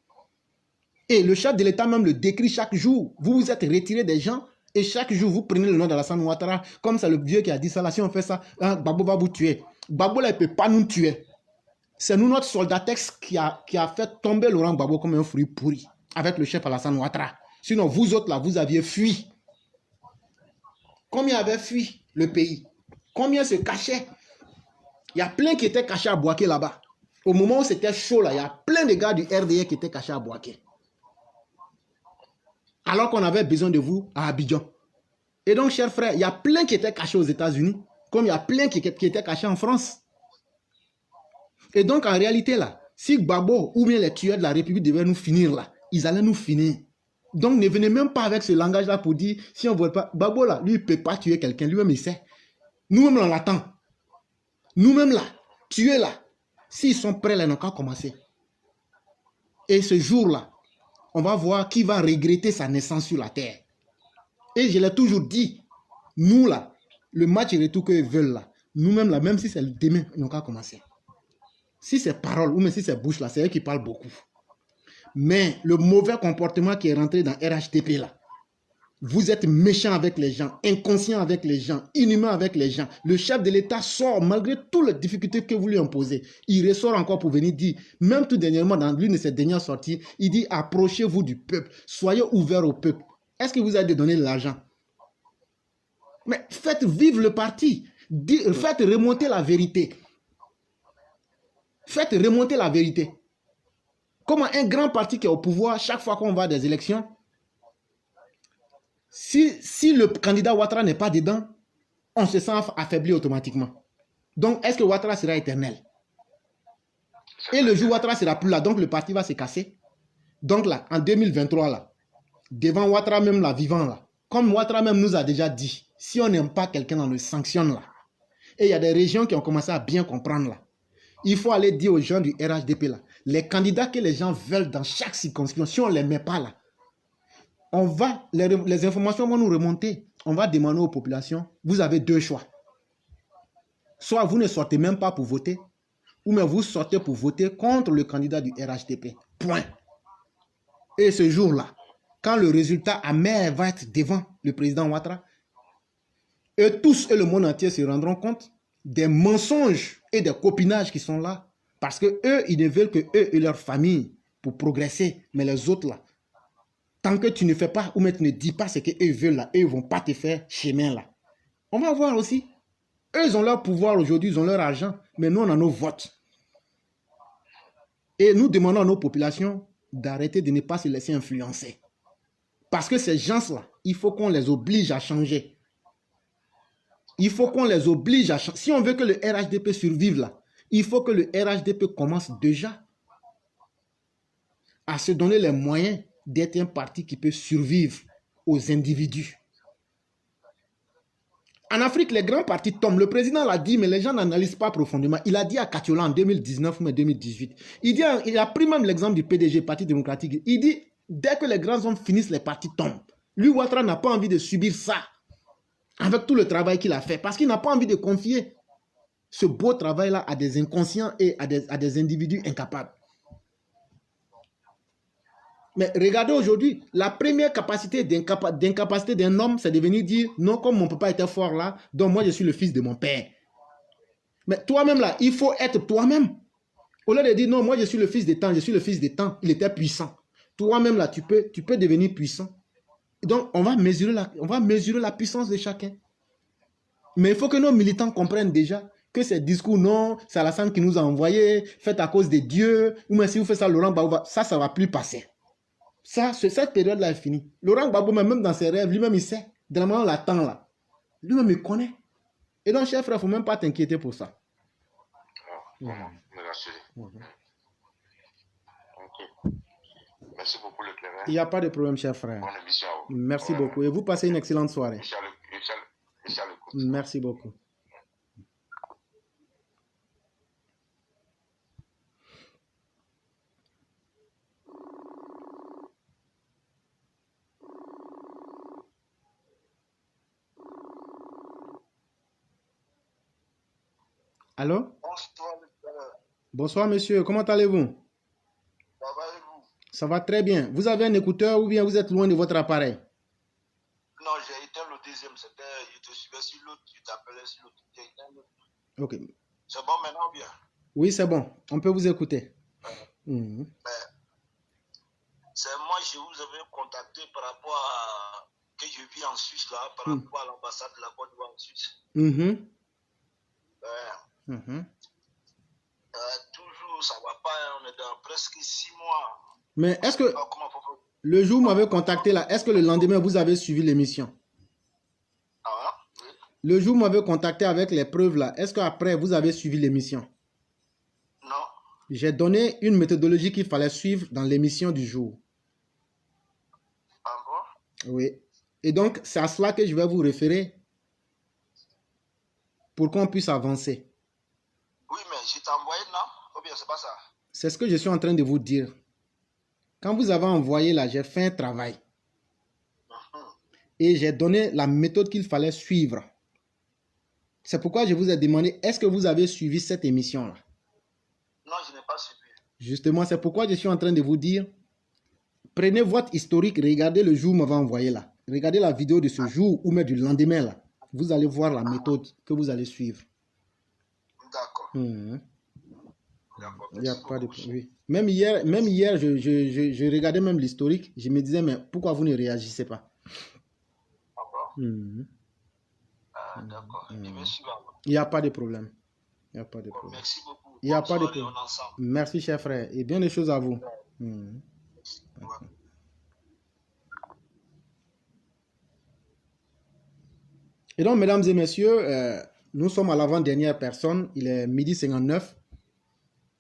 Et le chef de l'État même le décrit chaque jour. Vous vous êtes retiré des gens Et chaque jour, vous prenez le nom d'Alassane Ouattara, comme c'est le vieux qui a dit ça, là, si on fait ça, hein, Gbagbo va vous tuer. Gbagbo, là, il ne peut pas nous tuer. C'est nous, notre soldatex, qui a fait tomber Laurent Gbagbo comme un fruit pourri, avec le chef Alassane Ouattara. Sinon, vous autres, là, vous aviez fui. Combien avaient fui le pays? Combien se cachaient? Il y a plein qui étaient cachés à Bouaké là-bas. Au moment où c'était chaud, là, il y a plein de gars du RDA qui étaient cachés à Bouaké. Alors qu'on avait besoin de vous à Abidjan. Et donc, chers frères, il y a plein qui étaient cachés aux États-Unis, comme il y a plein qui étaient cachés en France. Et donc, en réalité, là, si Gbagbo ou bien les tueurs de la République devaient nous finir là, ils allaient nous finir. Donc, ne venez même pas avec ce langage-là pour dire, si on ne veut pas, Gbagbo là, lui, il ne peut pas tuer quelqu'un, lui-même, il sait. Nous-mêmes, on l'attend. Nous-mêmes, là, tuer là, s'ils sont prêts, là, ils n'ont qu'à commencer. Et ce jour-là, on va voir qui va regretter sa naissance sur la terre. Et je l'ai toujours dit, nous, là, le match et tout qu'ils veulent, là, nous-mêmes, là, même si c'est demain, ils n'ont qu'à commencer. Si c'est parole ou même si c'est bouche là, c'est eux qui parlent beaucoup. Mais le mauvais comportement qui est rentré dans RHDP là, vous êtes méchant avec les gens, inconscient avec les gens, inhumain avec les gens. Le chef de l'État sort malgré toutes les difficultés que vous lui imposez. Il ressort encore pour venir dire, même tout dernièrement dans l'une de ses dernières sorties, il dit approchez-vous du peuple, soyez ouverts au peuple. Est-ce que vous avez donné de l'argent? Mais faites vivre le parti, faites remonter la vérité. Faites remonter la vérité. Comment un grand parti qui est au pouvoir, chaque fois qu'on va à des élections, si le candidat Ouattara n'est pas dedans, on se sent affaibli automatiquement. Donc, est-ce que Ouattara sera éternel? Et le jour où Ouattara sera plus là, donc le parti va se casser. Donc là, en 2023, là, devant Ouattara même là, vivant là, comme Ouattara même nous a déjà dit, si on n'aime pas quelqu'un, on le sanctionne là. Et il y a des régions qui ont commencé à bien comprendre là. Il faut aller dire aux gens du RHDP là, les candidats que les gens veulent dans chaque circonscription, si on ne les met pas là, on va, les informations vont nous remonter. On va demander aux populations, vous avez deux choix. Soit vous ne sortez même pas pour voter, ou bien vous sortez pour voter contre le candidat du RHDP. Point. Et ce jour-là, quand le résultat amer va être devant le président Ouattara, eux tous et le monde entier se rendront compte des mensonges et des copinages qui sont là. Parce que eux, ils ne veulent que eux et leur famille pour progresser. Mais les autres là, tant que tu ne fais pas ou même tu ne dis pas ce qu'eux veulent là, eux ne vont pas te faire chemin là. On va voir aussi. Eux, ils ont leur pouvoir aujourd'hui, ils ont leur argent. Mais nous, on a nos votes. Et nous demandons à nos populations d'arrêter de ne pas se laisser influencer. Parce que ces gens-là, il faut qu'on les oblige à changer. Il faut qu'on les oblige à changer. Si on veut que le RHDP survive là, il faut que le RHDP commence déjà à se donner les moyens d'être un parti qui peut survivre aux individus. En Afrique, les grands partis tombent. Le président l'a dit, mais les gens n'analysent pas profondément. Il a dit à Katiola en 2019 ou 2018. Il a pris même l'exemple du PDG, Parti démocratique. Il dit, dès que les grands hommes finissent, les partis tombent. Lui, Ouattara n'a pas envie de subir ça. Avec tout le travail qu'il a fait. Parce qu'il n'a pas envie de confier ce beau travail-là à des inconscients et à des individus incapables. Mais regardez aujourd'hui, la première capacité d'incapacité d'un homme, c'est de venir dire, non, comme mon papa était fort là, donc moi je suis le fils de mon père. Mais toi-même là, il faut être toi-même. Au lieu de dire, non, moi je suis le fils des temps, je suis le fils des temps, il était puissant. Toi-même là, tu peux devenir puissant. Donc, on va mesurer la puissance de chacun. Mais il faut que nos militants comprennent déjà que ces discours, non, c'est Alassane qui nous a envoyés, faites à cause de Dieu, ou même si vous faites ça, Laurent Gbagbo, ça ne va plus passer. Ça, cette période-là est finie. Laurent Gbagbo, même dans ses rêves, lui-même, il sait. Dans le moment où on l'attend là, lui-même, il connaît. Et donc, cher frère, il ne faut même pas t'inquiéter pour ça. Merci. Merci beaucoup, le clair. Il n'y a pas de problème, cher frère. Bonne émission. Merci beaucoup. Et vous passez une excellente soirée. Merci beaucoup. Allô? Bonsoir, monsieur. Comment allez-vous? Ça va et vous? Ça va très bien. Vous avez un écouteur ou bien vous êtes loin de votre appareil? Non, j'ai éteint le deuxième. Je te suivais sur l'autre, tu t'appelais sur l'autre. J'ai éteint l'autre. Ok. C'est bon maintenant ou bien? Oui, c'est bon. On peut vous écouter. C'est moi, je vous avais contacté par rapport à que je vis en Suisse, là, par rapport à l'ambassade de la Côte d'Ivoire en Suisse. Toujours, ça ne va pas. On est dans presque 6 mois. Mais est-ce que le jour où vous m'avez contacté là, est-ce que le lendemain vous avez suivi l'émission? Oui. Le jour où vous m'avez contacté avec les preuves là, est-ce qu'après vous avez suivi l'émission? Non. J'ai donné une méthodologie qu'il fallait suivre dans l'émission du jour. Ah bon? Oui. Et donc, c'est à cela que je vais vous référer pour qu'on puisse avancer. Oui, mais je t'ai envoyé, non? Ou bien c'est pas ça? C'est ce que je suis en train de vous dire. Quand vous avez envoyé là, j'ai fait un travail. Et j'ai donné la méthode qu'il fallait suivre. C'est pourquoi je vous ai demandé, est-ce que vous avez suivi cette émission-là? Non, je n'ai pas suivi. Justement, c'est pourquoi je suis en train de vous dire, prenez votre historique, regardez le jour où vous m'avez envoyé là. Regardez la vidéo de ce jour ou même du lendemain là. Vous allez voir la méthode que vous allez suivre. D'accord. Il n'y a pas de problème. Oui. Même hier, je regardais même l'historique. Je me disais, mais pourquoi vous ne réagissez pas? D'accord. Il n'y a pas de problème. Il n'y a pas de problème. Merci beaucoup. Il n'y a pas de problème. Merci, cher frère. Et bien des choses à vous. Et donc, mesdames et messieurs, nous sommes à l'avant-dernière personne. Il est 12h59.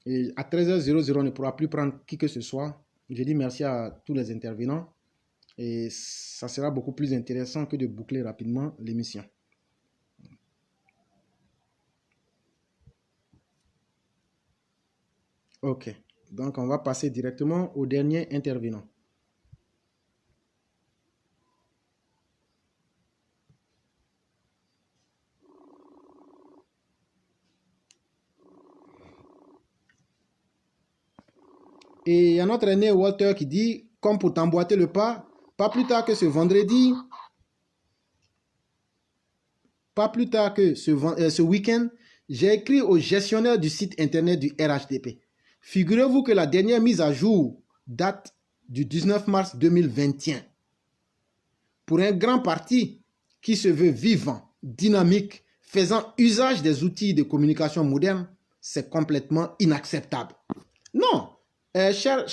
Et à 13h00, on ne pourra plus prendre qui que ce soit. Je dis merci à tous les intervenants. Et ça sera beaucoup plus intéressant que de boucler rapidement l'émission. Ok. Donc, on va passer directement au dernier intervenant. Et il y a notre aîné Walter qui dit, comme pour t'emboîter le pas plus tard que ce vendredi, ce week-end, j'ai écrit au gestionnaire du site internet du RHDP. Figurez-vous que la dernière mise à jour date du 19 mars 2021. Pour un grand parti qui se veut vivant, dynamique, faisant usage des outils de communication modernes, c'est complètement inacceptable. Non, cher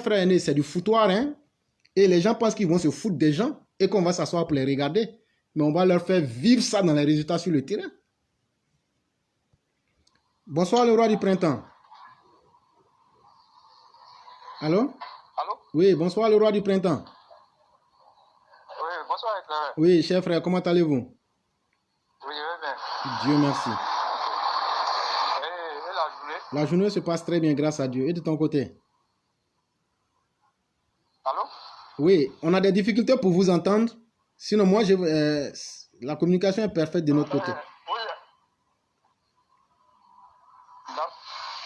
frère aîné, c'est du foutoir, hein? Et les gens pensent qu'ils vont se foutre des gens et qu'on va s'asseoir pour les regarder. Mais on va leur faire vivre ça dans les résultats sur le terrain. Bonsoir le roi du printemps. Allô? Allô? Oui, bonsoir le roi du printemps. Oui, bonsoir Éclairé. Oui, cher frère, comment allez-vous? Oui, je vais bien. Dieu merci. Et la journée? La journée se passe très bien, grâce à Dieu. Et de ton côté? Allô? Oui, on a des difficultés pour vous entendre. Sinon, moi, la communication est parfaite de notre côté. Oui.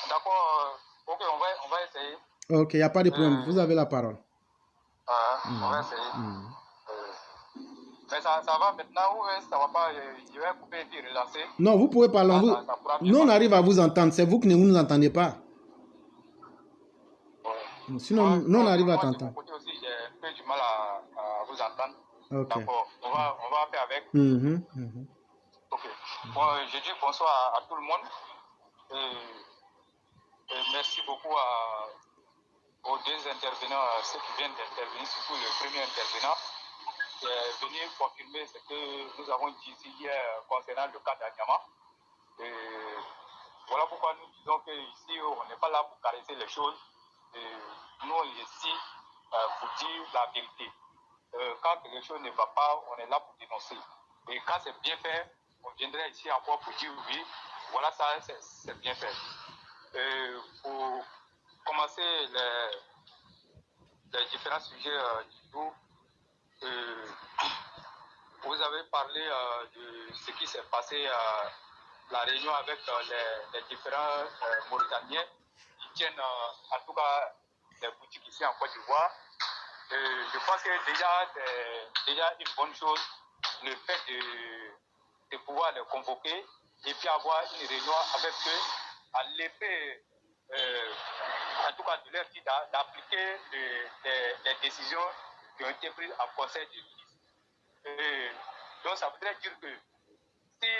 D'accord. Ok, on va essayer. Ok, il n'y a pas de problème. Vous avez la parole. On va essayer. Mais ça va maintenant ou ça va pas? Je vais couper et puis relancer. Non, vous pouvez parler. Nous, on arrive à vous entendre. C'est vous qui ne nous entendez pas. Sinon, nous, on arrive à t'entendre. De mon côté aussi, j'ai un peu du mal à vous entendre. Okay. D'accord, on va faire avec. Ok. Bon, je dis bonsoir à tout le monde. Et merci beaucoup aux deux intervenants, ceux qui viennent d'intervenir, surtout le premier intervenant, qui est venu confirmer ce que nous avons dit hier concernant le cas d'Anyama. Voilà pourquoi nous disons qu'ici, on n'est pas là pour caresser les choses. Nous, on est ici pour dire la vérité. Quand quelque chose ne va pas, on est là pour dénoncer. Et quand c'est bien fait, on viendrait ici encore pour dire oui, voilà ça, c'est bien fait. Pour commencer les différents sujets du jour, vous avez parlé de ce qui s'est passé à la réunion avec les différents Mauritaniens qui tiennent en tout cas des boutiques ici en Côte d'Ivoire. Je pense que déjà une bonne chose, le fait de pouvoir les convoquer et puis avoir une réunion avec eux, à l'effet, en tout cas de leur dire d'appliquer les décisions qui ont été prises en conseil de ministres. Donc ça voudrait dire que si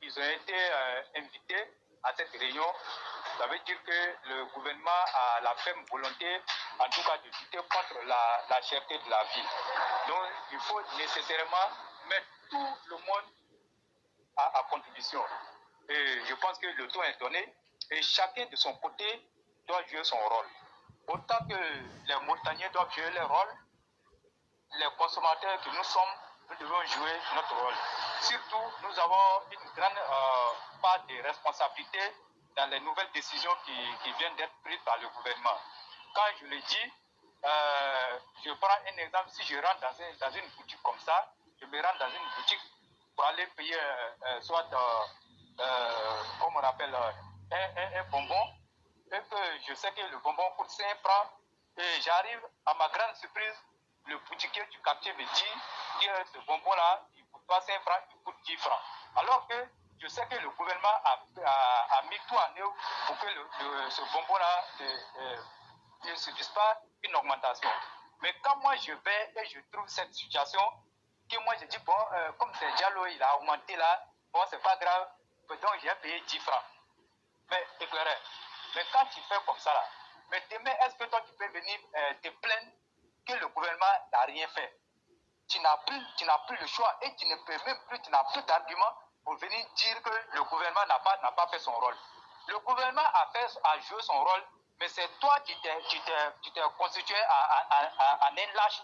ils ont été invités à cette réunion, ça veut dire que le gouvernement a la ferme volonté, en tout cas, de lutter contre la cherté de la vie. Donc, il faut nécessairement mettre tout le monde à contribution. Et je pense que le temps est donné et chacun de son côté doit jouer son rôle. Autant que les montagnais doivent jouer leur rôle, les consommateurs que nous sommes, nous devons jouer notre rôle. Surtout, nous avons une grande part de responsabilité dans les nouvelles décisions qui viennent d'être prises par le gouvernement. Quand je le dis, je prends un exemple, si je rentre dans une boutique comme ça, je me rends dans une boutique pour aller payer soit, comme on appelle, un bonbon, et que je sais que le bonbon coûte 5 francs, et j'arrive, à ma grande surprise, le boutiquier du quartier me dit que ce bonbon-là, il ne coûte pas 5 francs, il coûte 10 francs. Alors que je sais que le gouvernement a mis tout en œuvre pour que ce bonbon-là ne subisse pas une augmentation. Mais quand moi je vais et je trouve cette situation, que moi je dis, bon, comme c'est Diallo, il a augmenté là, bon, c'est pas grave, donc j'ai payé 10 francs. Mais éclairé. Mais quand tu fais comme ça là, mais demain, est-ce que toi tu peux venir te plaindre que le gouvernement n'a rien fait? Tu n'as plus le choix et tu ne peux même plus, tu n'as plus d'argument pour venir dire que le gouvernement n'a pas fait son rôle. Le gouvernement a joué son rôle, mais c'est toi qui t'es constitué en un lâche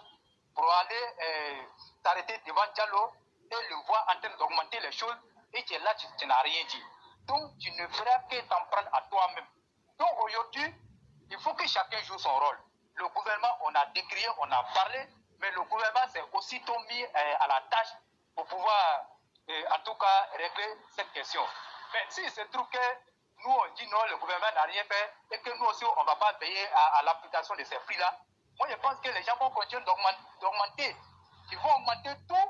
pour aller t'arrêter devant Diallo et le voir en train d'augmenter les choses et tu es là, tu n'as rien dit. Donc tu ne feras que t'en prendre à toi-même. Donc aujourd'hui, il faut que chacun joue son rôle. Le gouvernement, on a décrié, on a parlé, mais le gouvernement s'est aussitôt mis à la tâche pour pouvoir, en tout cas, régler cette question. Mais s'il se trouve que nous, on dit non, le gouvernement n'a rien fait, et que nous aussi, on ne va pas payer à l'application de ces prix-là, moi, je pense que les gens vont continuer d'augmenter. Ils vont augmenter tout,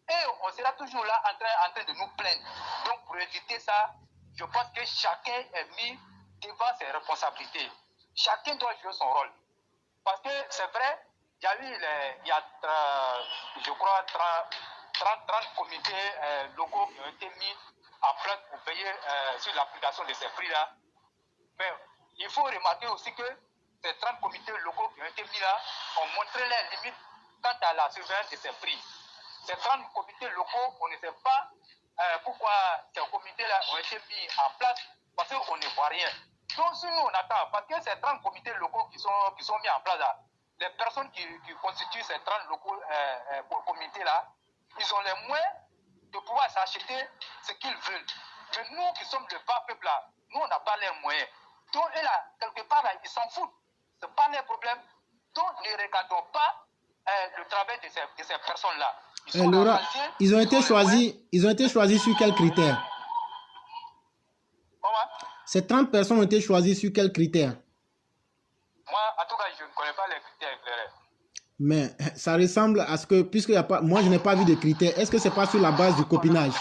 et on sera toujours là en train de nous plaindre. Donc, pour éviter ça, je pense que chacun est mis devant ses responsabilités. Chacun doit jouer son rôle. Parce que c'est vrai, il y a eu, je crois, 30 comités locaux qui ont été mis en place pour payer sur l'application de ces prix-là. Mais il faut remarquer aussi que ces 30 comités locaux qui ont été mis là ont montré les limites quant à la surveillance de ces prix. Ces 30 comités locaux, on ne sait pas pourquoi ces comités-là ont été mis en place parce qu'on ne voit rien. Donc si nous on attend, parce que ces 30 comités locaux qui sont mis en place là, les personnes qui constituent ces 30 comités-là, ils ont les moyens de pouvoir s'acheter ce qu'ils veulent. Mais nous qui sommes le bas peuple là, nous on n'a pas les moyens. Donc et là, quelque part là, ils s'en foutent. Ce n'est pas les problèmes. Donc ne regardons pas le travail de ces personnes-là. Laura, ils ont été choisis sur quels critères? Ces 30 personnes ont été choisies sur quels critères? Moi, en tout cas, je ne connais pas les critères éclairés. Mais ça ressemble à ce que, puisque y a pas, moi je n'ai pas vu de critères, est-ce que c'est pas sur la base du copinage?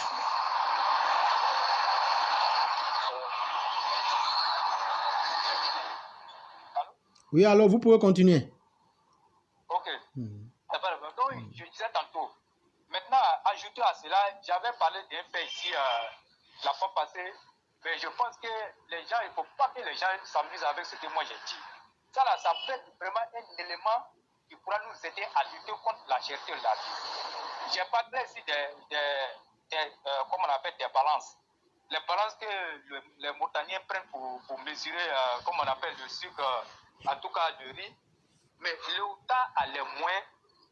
Oui, alors vous pouvez continuer. Ok. Donc, je disais tantôt. Maintenant, ajouté à cela, j'avais parlé d'un fait ici la fois passée, mais je pense que les gens, il ne faut pas que les gens s'amusent avec ce que moi j'ai dit. Ça, là, ça peut être vraiment un élément qui pourra nous aider à lutter contre la cherté de la vie. J'ai parlé ici comment on appelle, des balances. Les balances que les montagnais prennent pour mesurer, comme on appelle, le sucre, en tout cas de riz. Mais l'État a les moyens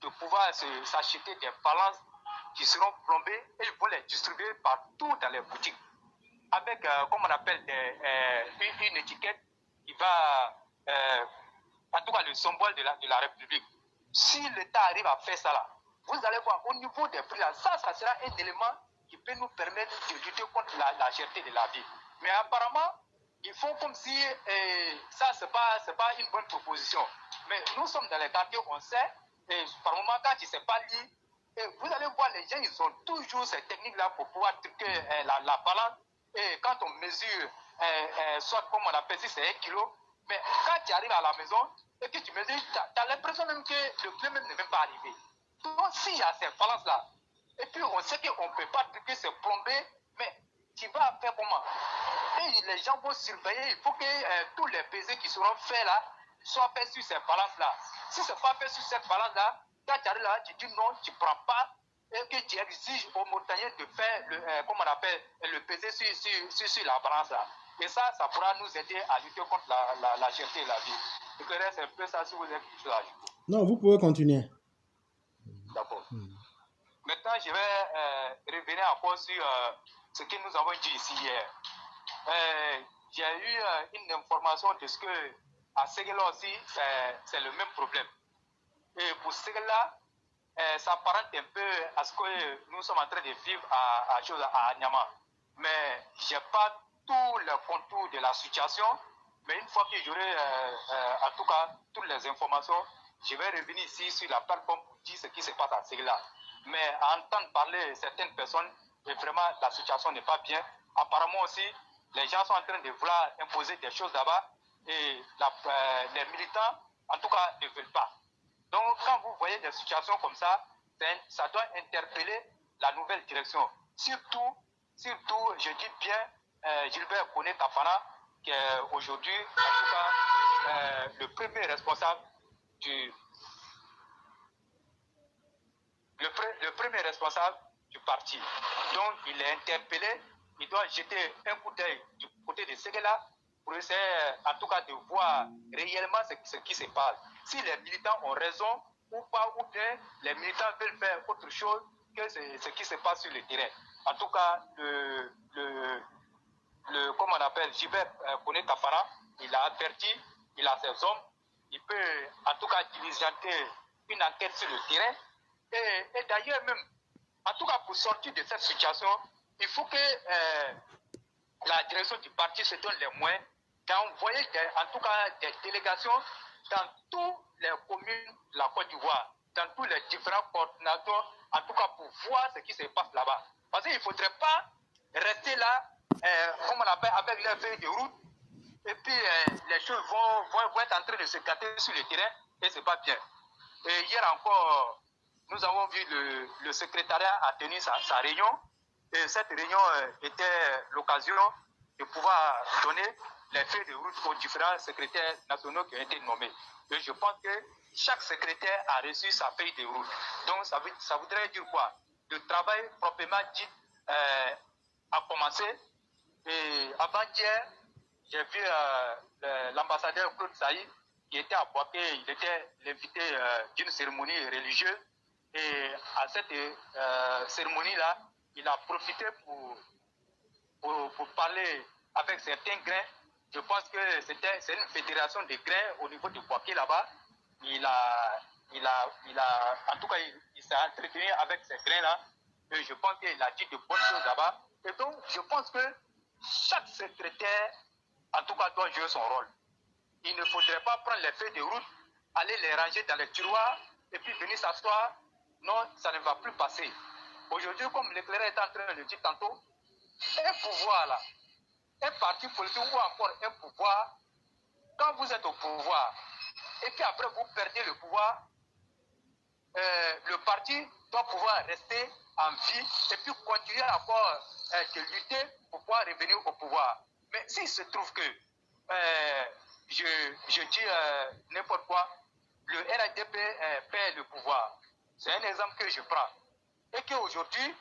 de pouvoir s'acheter des balances qui seront plombées et ils vont les distribuer partout dans les boutiques. Avec, comme on appelle, une étiquette qui va, en tout cas, le symbole de la République. Si l'État arrive à faire ça là, vous allez voir, au niveau des prix là, ça sera un élément qui peut nous permettre de lutter contre la cherté de la vie. Mais apparemment, ils font comme si ça, c'est pas une bonne proposition. Mais nous sommes dans les quartiers, on sait, Et par moment, quand tu ne sais pas lire, et vous allez voir, les gens, ils ont toujours ces techniques-là pour pouvoir truquer la balance. Et quand on mesure, soit comme on appelle, si c'est 1 kilo, mais quand tu arrives à la maison et que tu mesures, tu as l'impression même que le kilo même n'est même pas arrivé. Donc, s'il y a ces balances-là, et puis on sait qu'on ne peut pas truquer, c'est plombé, mais tu vas faire comment? Et les gens vont surveiller, il faut que tous les pesées qui seront faits là soient faits sur ces balances-là. Si ce n'est pas fait sur cette balance-là, quand tu arrives là, tu dis non, tu ne prends pas, et que tu exiges aux montagnais de faire, comment on appelle, le peser sur la balance-là. Et ça pourra nous aider à lutter contre la cherté et la vie. Je dirais c'est un peu ça si vous avez quelque chose à ajouter. Non, vous pouvez continuer. D'accord. Maintenant, je vais revenir encore sur ce que nous avons dit ici hier. J'ai eu une information de ce que à Séguéla aussi, c'est le même problème. Et pour Séguéla, ça apparente un peu à ce que nous sommes en train de vivre à Niama. Mais je n'ai pas tous les contours de la situation. Mais une fois que j'aurai en tout cas toutes les informations, je vais revenir ici sur la plateforme pour dire ce qui se passe à Séguéla. Mais à entendre parler certaines personnes, et vraiment la situation n'est pas bien. Apparemment aussi, les gens sont en train de vouloir imposer des choses là-bas et les militants, en tout cas, ne veulent pas. Donc, quand vous voyez des situations comme ça, ça doit interpeller la nouvelle direction. Surtout, je dis bien, Gilbert Koné Tafana, qui est aujourd'hui, en tout cas, le premier responsable du parti. Donc, il est interpellé, il doit jeter un coup d'œil du côté de Séguéla pour essayer, en tout cas, de voir réellement ce qui se passe. Si les militants ont raison ou pas, ou bien les militants veulent faire autre chose que ce qui se passe sur le terrain. En tout cas, comment on appelle, Gilbert Koné Tafara, il a averti, il a ses hommes, il peut en tout cas diligenter une enquête sur le terrain. Et d'ailleurs même, en tout cas pour sortir de cette situation, il faut que la direction du parti se donne les moyens d'envoyer en tout cas des délégations dans toutes les communes de la Côte d'Ivoire, dans tous les différents coordinateurs, en tout cas pour voir ce qui se passe là-bas. Parce qu'il ne faudrait pas rester là, comme on appelle, avec les feuilles de route, et puis les choses vont être en train de se gâter sur le terrain, et ce n'est pas bien. Et hier encore, nous avons vu le secrétariat a tenu sa réunion, et cette réunion était l'occasion de pouvoir donner les feuilles de route aux différents secrétaires nationaux qui ont été nommés. Et je pense que chaque secrétaire a reçu sa feuille de route. Donc ça voudrait dire quoi? Le travail proprement dit a commencé. Et avant-hier, j'ai vu l'ambassadeur Claude Saïd qui était à Boaké, il était l'invité d'une cérémonie religieuse. Et à cette cérémonie-là, il a profité pour parler avec certains grains. Je pense que c'est une fédération de grains au niveau de Boaké là-bas. Il a, en tout cas, il s'est entretenu avec ces grains-là. Et je pense qu'il a dit de bonnes choses là-bas. Et donc, je pense que chaque secrétaire, en tout cas, doit jouer son rôle. Il ne faudrait pas prendre les feuilles de route, aller les ranger dans les tiroirs et puis venir s'asseoir. Non, ça ne va plus passer. Aujourd'hui, comme l'éclaireur est en train de le dire tantôt, un pouvoir là, un parti politique ou encore un pouvoir, quand vous êtes au pouvoir et qu'après vous perdez le pouvoir, le parti doit pouvoir rester en vie et puis continuer encore de lutter pour pouvoir revenir au pouvoir. Mais s'il se trouve que, je dis n'importe quoi, le RHDP perd le pouvoir. C'est un exemple que je prends. Et qu'aujourd'hui,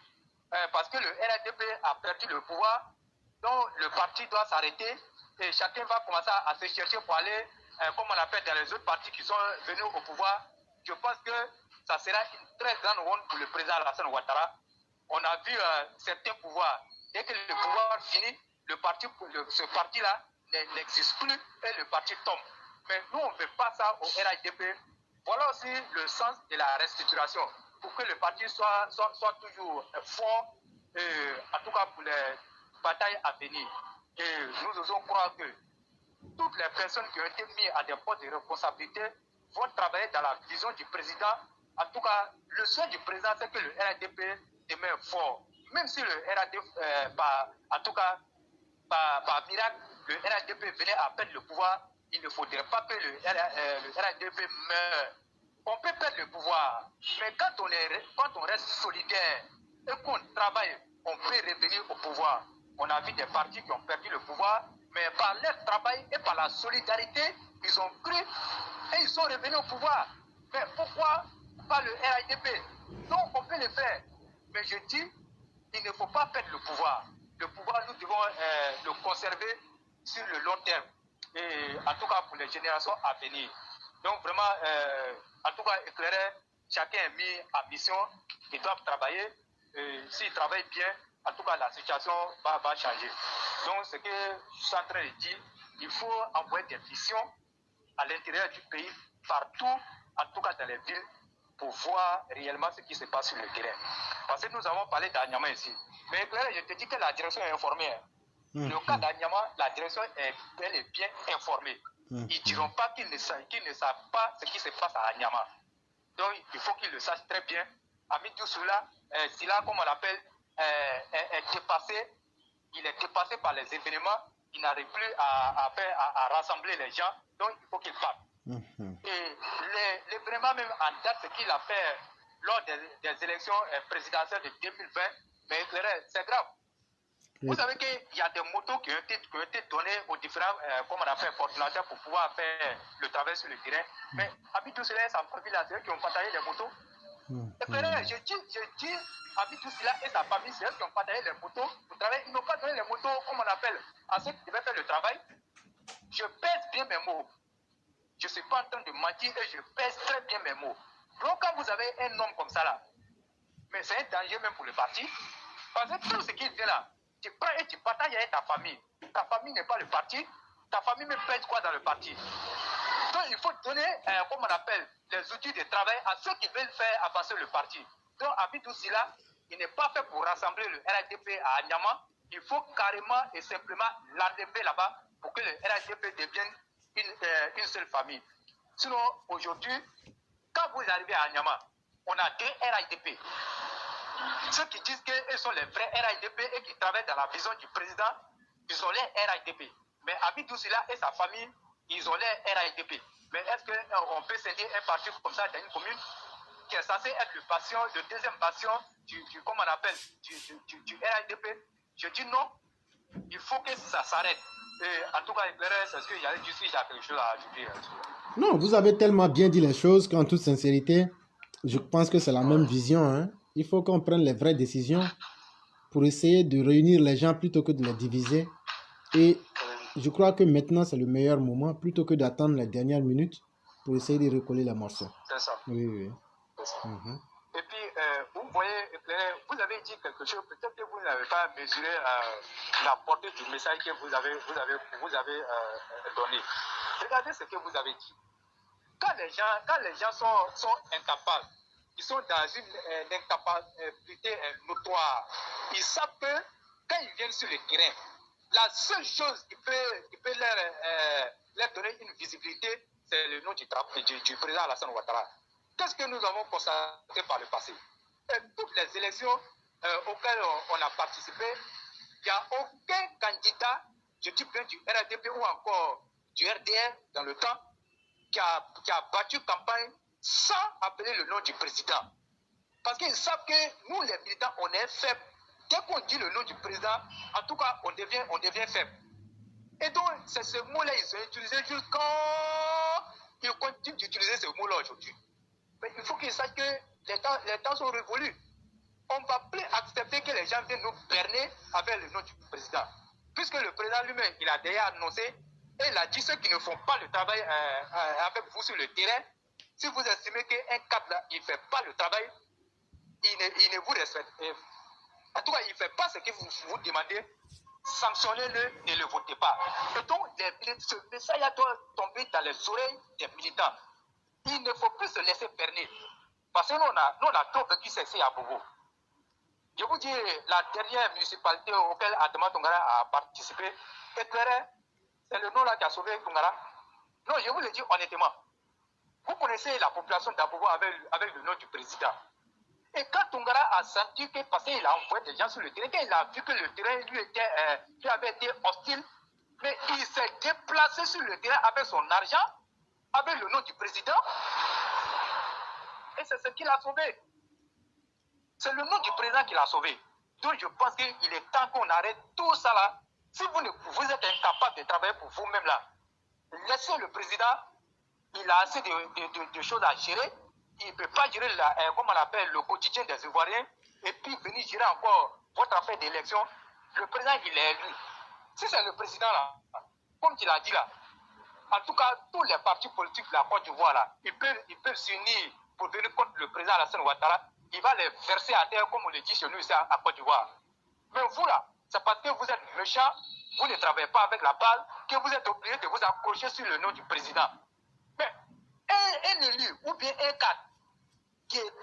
parce que le RHDP a perdu le pouvoir, donc le parti doit s'arrêter et chacun va commencer à se chercher pour aller, comme on appelle dans les autres partis qui sont venus au pouvoir. Je pense que ça sera une très grande honte pour le président Alassane Ouattara. On a vu certains pouvoirs. Dès que le pouvoir finit, ce parti-là n'existe plus et le parti tombe. Mais nous, on ne fait pas ça au RHDP. Voilà aussi le sens de la restructuration, pour que le parti soit toujours fort, en tout cas pour les batailles à venir. Et nous osons croire que toutes les personnes qui ont été mises à des postes de responsabilité vont travailler dans la vision du président en tout cas, le souhait du président, c'est que le RADP demeure fort. Même si le RADP, en tout cas, par miracle, le RADP venait à perdre le pouvoir, il ne faudrait pas que le RADP meure. On peut perdre le pouvoir, mais quand on reste solidaire et qu'on travaille, on peut revenir au pouvoir. On a vu des partis qui ont perdu le pouvoir, mais par leur travail et par la solidarité, ils ont cru et ils sont revenus au pouvoir. Mais pourquoi pas le RADP? Donc on peut le faire. Mais je dis, il ne faut pas perdre le pouvoir. Le pouvoir, nous devons le conserver sur le long terme. Et en tout cas pour les générations à venir. Donc vraiment, en tout cas, éclairer, chacun est mis en mission, ils doivent travailler. S'ils travaillent bien, en tout cas, la situation va changer. Donc, ce que je suis en train de dire, il faut envoyer des missions à l'intérieur du pays, partout, en tout cas dans les villes, pour voir réellement ce qui se passe sur le terrain. Parce que nous avons parlé d'Anyama ici. Mais éclairer, je te dis que la direction est informée. Le cas d'Anyama, la direction est bel et bien informée. Ils ne diront pas qu'ils ne savent pas ce qui se passe à Anyama. Donc, il faut qu'ils le sachent très bien. Amidou Soula, Sila, comme on l'appelle, est dépassé. Il est dépassé par les événements. Il n'arrive plus à rassembler les gens. Donc, il faut qu'il parte. Et vraiment, même en date, ce qu'il a fait lors des élections présidentielles de 2020, mais c'est grave. Vous savez qu'il y a des motos qui ont été données aux différents, comme on appelle, coordinateurs pour pouvoir faire le travail sur le terrain. Mais Abidou Silla et sa famille, c'est eux qui ont partagé les motos. Je dis, Abidou Silla et sa famille, c'est eux qui ont partagé les motos pour travailler. Ils n'ont pas donné les motos, comme on appelle, à ceux qui devaient faire le travail. Je pèse bien mes mots. Je ne suis pas en train de mentir et je pèse très bien mes mots. Donc, quand vous avez un homme comme ça là, mais c'est un danger même pour le parti, parce que tout ce qui est là, tu prends et tu partages avec ta famille. Ta famille n'est pas le parti. Ta famille me pèse quoi dans le parti? Donc il faut donner, comme on appelle, les outils de travail à ceux qui veulent faire avancer le parti. Donc Abidou Silla, il n'est pas fait pour rassembler le RADP à Anyama. Il faut carrément et simplement l'enlever là-bas pour que le RADP devienne une seule famille. Sinon, aujourd'hui, quand vous arrivez à Anyama, on a deux RADP. Ceux qui disent qu'ils sont les vrais RADP et qui travaillent dans la vision du président, ils ont les RADP. Mais Abidou Silla et sa famille, ils ont les RADP. Mais est-ce qu'on peut scinder un parti comme ça dans une commune qui est censé être le deuxième bastion comment on appelle, du RADP? Je dis non. Il faut que ça s'arrête. Et en tout cas, c'est ce qu'il y a dit, si j'ai quelque chose à ajouter. Non, vous avez tellement bien dit les choses qu'en toute sincérité, je pense que c'est la même vision. Hein. Il faut qu'on prenne les vraies décisions pour essayer de réunir les gens plutôt que de les diviser. Et je crois que maintenant, c'est le meilleur moment, plutôt que d'attendre les dernières minutes pour essayer de recoller les morceaux. C'est ça. Oui. C'est ça. Et puis, vous voyez, vous avez dit quelque chose, peut-être que vous n'avez pas mesuré la portée du message que vous avez donné. Regardez ce que vous avez dit. Quand les gens sont incapables, ils sont dans une incapacité notoire, ils savent que quand ils viennent sur le terrain, la seule chose qui peut leur donner une visibilité, c'est le nom du président Alassane Ouattara. Qu'est-ce que nous avons constaté par le passé? Toutes les élections auxquelles on a participé, il n'y a aucun candidat, je dis bien du RADP ou encore du RDR dans le temps, qui a battu campagne sans appeler le nom du président. Parce qu'ils savent que nous, les militants, on est faibles. Dès qu'on dit le nom du président, en tout cas, on devient faible. Et donc, c'est ce mot-là, ils ont utilisé jusqu'à... Ils continuent d'utiliser ce mot-là aujourd'hui. Mais il faut qu'ils sachent que les temps sont révolus. On ne va plus accepter que les gens viennent nous berner avec le nom du président. Puisque le président lui-même, il a déjà annoncé, et il a dit ceux qui ne font pas le travail avec vous sur le terrain, si vous estimez qu'un cadre là, il ne fait pas le travail, il ne vous respecte. En tout cas, il ne fait pas ce que vous demandez, sanctionnez-le, ne le votez pas. Et donc, ce message doit tomber dans les oreilles des militants. Il ne faut plus se laisser berner. Parce que nous, on a trop vécu ceci à Bobo. Je vous dis, la dernière municipalité auquel Adama Tongara a participé, c'est le nom là qui a sauvé Tongara. Non, je vous le dis honnêtement. Vous connaissez la population d'Abobo avec le nom du président. Et quand Tongara a senti que, parce qu'il a envoyé des gens sur le terrain, quand il a vu que le terrain lui avait été hostile, mais il s'est déplacé sur le terrain avec son argent, avec le nom du président, et c'est ce qui l'a sauvé. C'est le nom du président qui l'a sauvé. Donc je pense qu'il est temps qu'on arrête tout ça là. Si vous êtes incapable de travailler pour vous-même là, laissez le président, il a assez de choses à gérer. Il ne peut pas gérer, comme on appelle, le quotidien des Ivoiriens et puis venir gérer encore votre affaire d'élection. Le président, il est élu. Si c'est le président là, comme tu l'as dit là, en tout cas, tous les partis politiques de la Côte d'Ivoire là, ils peuvent s'unir pour venir contre le président Alassane Ouattara. Il va les verser à terre, comme on le dit chez nous ici à Côte d'Ivoire. Mais vous là, c'est parce que vous êtes méchant, vous ne travaillez pas avec la base, que vous êtes obligé de vous accrocher sur le nom du président. Mais un élu ou bien un cadre qui est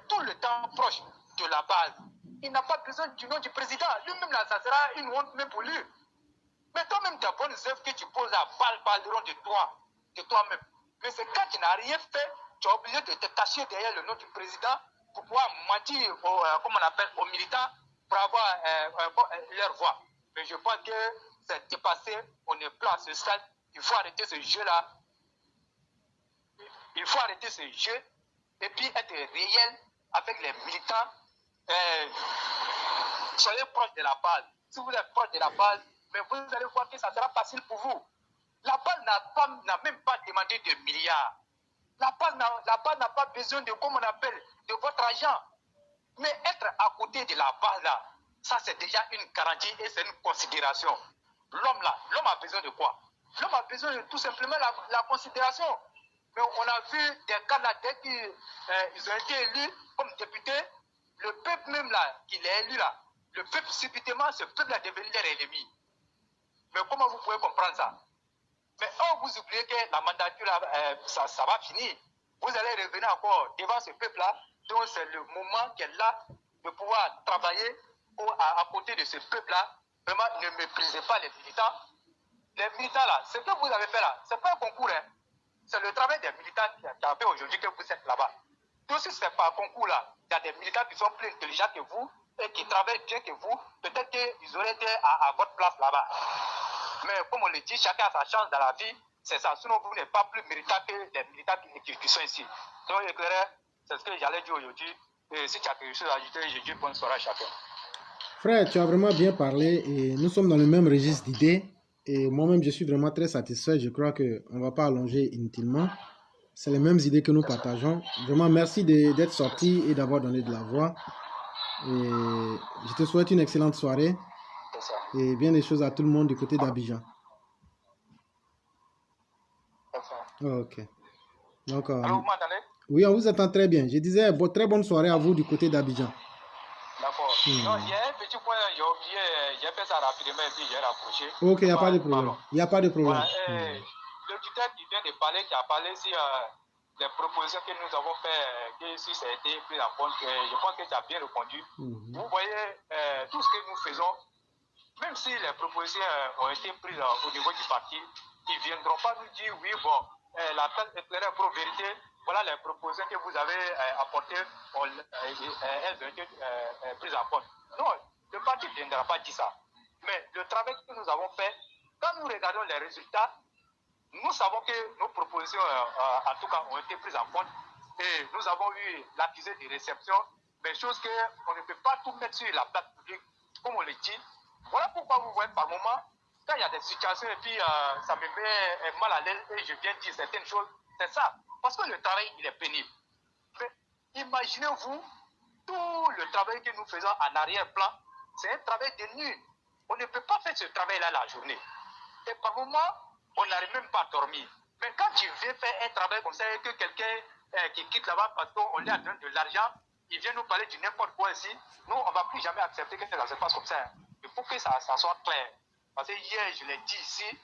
tout le temps proche de la base, il n'a pas besoin du nom du président. Lui-même, là, ça sera une honte même pour lui. Mais toi-même, tes bonnes œuvres que tu poses à parleront de toi-même. Mais c'est quand tu n'as rien fait, tu es obligé de te cacher derrière le nom du président pour pouvoir mentir aux militants pour avoir leur voix. Mais je pense que c'est dépassé, on n'est plus à ce stade. Il faut arrêter ce jeu-là. Il faut arrêter ce jeu et puis être réel avec les militants. Soyez proche de la base. Si vous êtes proche de la base, mais vous allez voir que ça sera facile pour vous. La base n'a même pas demandé de milliards. La base n'a pas besoin de, comme on appelle, de votre argent. Mais être à côté de la base là, ça c'est déjà une garantie et c'est une considération. L'homme là, l'homme a besoin de quoi? L'homme a besoin de tout simplement la considération. Mais on a vu des cas là, dès qu'ils ont été élus comme députés, le peuple même là, qu'il est élu là, le peuple subitement, ce peuple a devenu leur ennemi. Mais comment vous pouvez comprendre ça? Mais vous oubliez que la mandature là, ça va finir. Vous allez revenir encore devant ce peuple là, donc c'est le moment qu'elle a de pouvoir travailler à côté de ce peuple là. Vraiment, ne méprisez pas les militants. Les militants là, ce que vous avez fait là, c'est pas un concours, hein. C'est le travail des militants qui a fait aujourd'hui que vous êtes là-bas. Donc si ce n'est pas un concours là, il y a des militants qui sont plus intelligents que vous et qui travaillent bien que vous, peut-être qu'ils auraient été à votre place là-bas. Mais comme on le dit, chacun a sa chance dans la vie, c'est ça. Sinon, vous n'êtes pas plus méritant que les militants qui sont ici. Donc, éclairé, c'est ce que j'allais dire aujourd'hui. Et si tu as quelque chose à ajouter, je dis bonne soirée à chacun. Frère, tu as vraiment bien parlé et nous sommes dans le même registre d'idées. Et moi-même, je suis vraiment très satisfait. Je crois qu'on ne va pas allonger inutilement. C'est les mêmes idées que nous partageons. Vraiment, merci d'être sorti et d'avoir donné de la voix. Et je te souhaite une excellente soirée. Et bien des choses à tout le monde du côté d'Abidjan. Ok. Donc, Alors, vous m'entendez? oui, on vous entend très bien. Je disais, très bonne soirée à vous du côté d'Abidjan. D'accord. Non, il y a un petit point, j'ai oublié, j'ai fait ça rapidement et puis j'ai rapproché. Ok, il n'y a pas de problème. Il n'y a pas de problème. Voilà, l'auditeur qui vient de parler, qui a parlé sur les propositions que nous avons faites, que si ça a été pris en compte, je pense que tu as bien répondu. Vous voyez, tout ce que nous faisons, même si les propositions ont été prises au niveau du parti, ils ne viendront pas nous dire, oui, bon, la tête éclairée pour vérité, voilà les propositions que vous avez apportées, elles ont été prises en compte. Non, le parti ne viendra pas dire ça. Mais le travail que nous avons fait, quand nous regardons les résultats, nous savons que nos propositions, en tout cas, ont été prises en compte. Et nous avons eu l'accusé de réception, mais chose qu'on ne peut pas tout mettre sur la place publique, comme on le dit. Voilà pourquoi vous voyez par moment, quand il y a des situations et puis ça me met mal à l'aise et je viens dire certaines choses, c'est ça. Parce que le travail, il est pénible. Mais imaginez-vous, tout le travail que nous faisons en arrière-plan, c'est un travail de nuit. On ne peut pas faire ce travail-là la journée. Et par moment, on n'arrive même pas à dormir. Mais quand tu viens faire un travail comme ça et que quelqu'un qui quitte là-bas parce qu'on lui a donné de l'argent, il vient nous parler du n'importe quoi ici, nous, on ne va plus jamais accepter que ça se passe comme ça. Il faut que ça soit clair. Parce que hier, je l'ai dit ici,